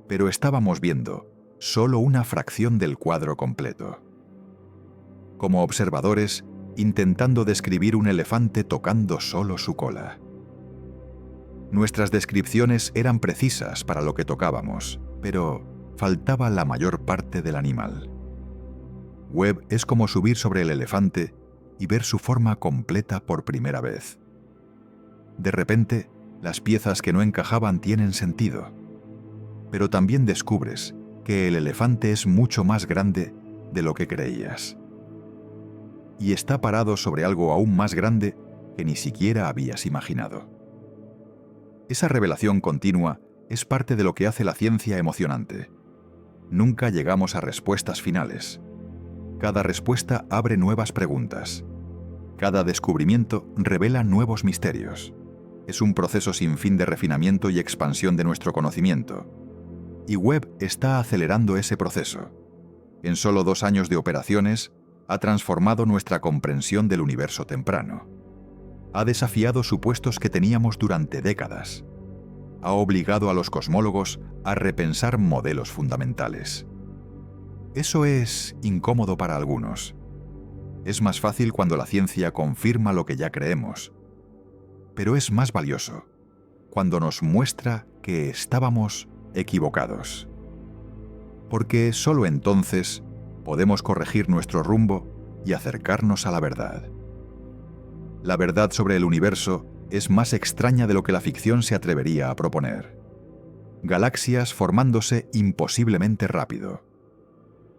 [SPEAKER 1] Pero estábamos viendo solo una fracción del cuadro completo. Como observadores, intentando describir un elefante tocando solo su cola. Nuestras descripciones eran precisas para lo que tocábamos, pero faltaba la mayor parte del animal. Webb es como subir sobre el elefante y ver su forma completa por primera vez. De repente, las piezas que no encajaban tienen sentido, pero también descubres que el elefante es mucho más grande de lo que creías. Y está parado sobre algo aún más grande que ni siquiera habías imaginado. Esa revelación continua es parte de lo que hace la ciencia emocionante. Nunca llegamos a respuestas finales. Cada respuesta abre nuevas preguntas. Cada descubrimiento revela nuevos misterios. Es un proceso sin fin de refinamiento y expansión de nuestro conocimiento. Y Webb está acelerando ese proceso. En solo 2 años de operaciones, ha transformado nuestra comprensión del universo temprano. Ha desafiado supuestos que teníamos durante décadas. Ha obligado a los cosmólogos a repensar modelos fundamentales. Eso es incómodo para algunos. Es más fácil cuando la ciencia confirma lo que ya creemos. Pero es más valioso cuando nos muestra que estábamos equivocados. Porque solo entonces podemos corregir nuestro rumbo y acercarnos a la verdad. La verdad sobre el universo es más extraña de lo que la ficción se atrevería a proponer. Galaxias formándose imposiblemente rápido.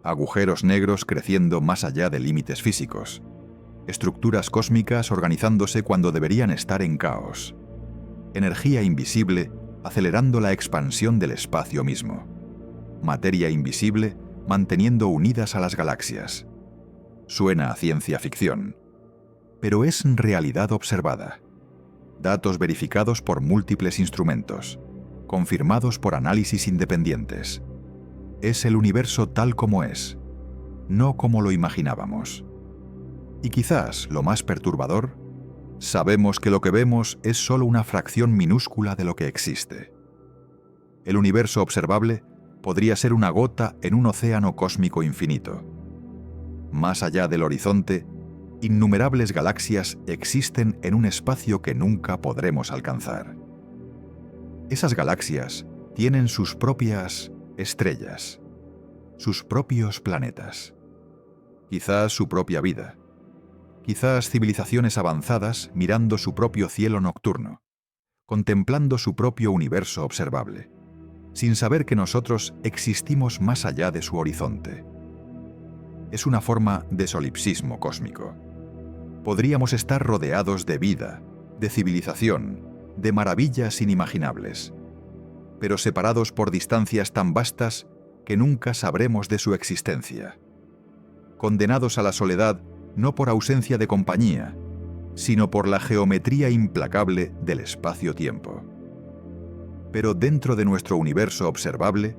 [SPEAKER 1] Agujeros negros creciendo más allá de límites físicos. Estructuras cósmicas organizándose cuando deberían estar en caos. Energía invisible acelerando la expansión del espacio mismo. Materia invisible manteniendo unidas a las galaxias. Suena a ciencia ficción, pero es realidad observada. Datos verificados por múltiples instrumentos, confirmados por análisis independientes. Es el universo tal como es, no como lo imaginábamos. Y quizás lo más perturbador, sabemos que lo que vemos es solo una fracción minúscula de lo que existe. el universo observable podría ser una gota en un océano cósmico infinito. Más allá del horizonte, innumerables galaxias existen en un espacio que nunca podremos alcanzar. Esas galaxias tienen sus propias estrellas, sus propios planetas, quizás su propia vida, quizás civilizaciones avanzadas mirando su propio cielo nocturno, contemplando su propio universo observable, sin saber que nosotros existimos más allá de su horizonte. Es una forma de solipsismo cósmico. Podríamos estar rodeados de vida, de civilización, de maravillas inimaginables, pero separados por distancias tan vastas que nunca sabremos de su existencia. Condenados a la soledad no por ausencia de compañía, sino por la geometría implacable del espacio-tiempo. Pero dentro de nuestro universo observable,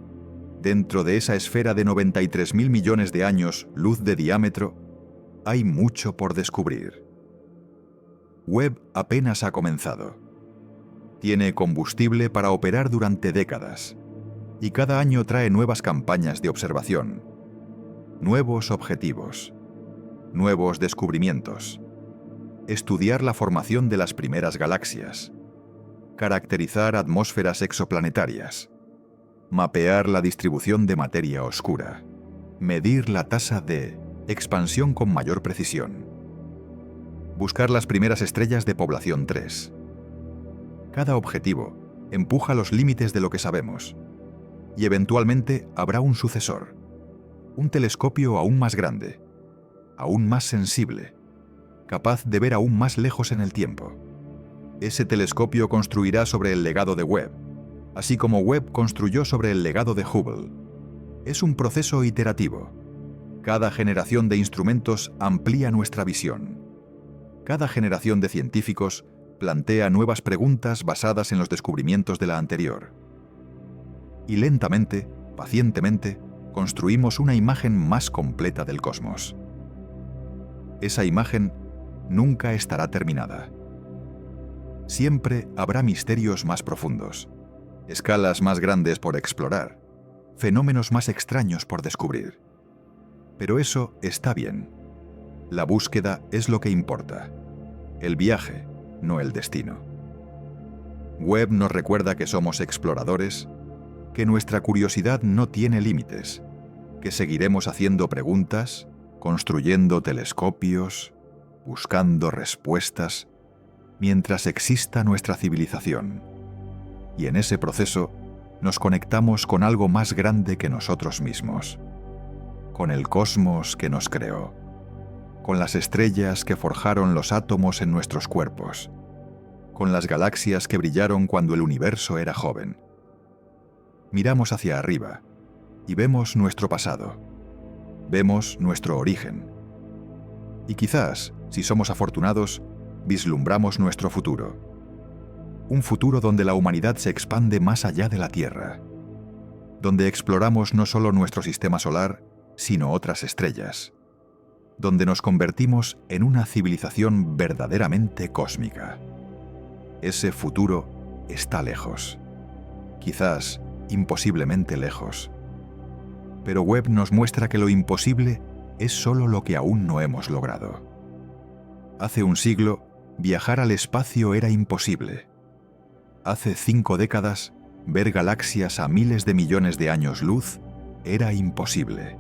[SPEAKER 1] dentro de esa esfera de 93.000 millones de años luz de diámetro, hay mucho por descubrir. Webb apenas ha comenzado. Tiene combustible para operar durante décadas, y cada año trae nuevas campañas de observación, nuevos objetivos, nuevos descubrimientos. Estudiar la formación de las primeras galaxias, caracterizar atmósferas exoplanetarias, mapear la distribución de materia oscura, medir la tasa de expansión con mayor precisión, buscar las primeras estrellas de población 3. Cada objetivo empuja los límites de lo que sabemos, y eventualmente habrá un sucesor, un telescopio aún más grande, aún más sensible, capaz de ver aún más lejos en el tiempo. Ese telescopio construirá sobre el legado de Webb, así como Webb construyó sobre el legado de Hubble. Es un proceso iterativo. Cada generación de instrumentos amplía nuestra visión. Cada generación de científicos plantea nuevas preguntas basadas en los descubrimientos de la anterior. Y lentamente, pacientemente, construimos una imagen más completa del cosmos. Esa imagen nunca estará terminada. Siempre habrá misterios más profundos, escalas más grandes por explorar, fenómenos más extraños por descubrir. Pero eso está bien. La búsqueda es lo que importa. El viaje, no el destino. Webb nos recuerda que somos exploradores, que nuestra curiosidad no tiene límites, que seguiremos haciendo preguntas, construyendo telescopios, buscando respuestas, mientras exista nuestra civilización. Y en ese proceso nos conectamos con algo más grande que nosotros mismos, con el cosmos que nos creó, con las estrellas que forjaron los átomos en nuestros cuerpos, con las galaxias que brillaron cuando el universo era joven. Miramos hacia arriba y vemos nuestro pasado, vemos nuestro origen. Y quizás, si somos afortunados, vislumbramos nuestro futuro. Un futuro donde la humanidad se expande más allá de la Tierra, donde exploramos no solo nuestro sistema solar, sino otras estrellas, donde nos convertimos en una civilización verdaderamente cósmica. Ese futuro está lejos, quizás imposiblemente lejos. Pero Webb nos muestra que lo imposible es solo lo que aún no hemos logrado. Hace un siglo, viajar al espacio era imposible. Hace 5 décadas, ver galaxias a miles de millones de años luz era imposible.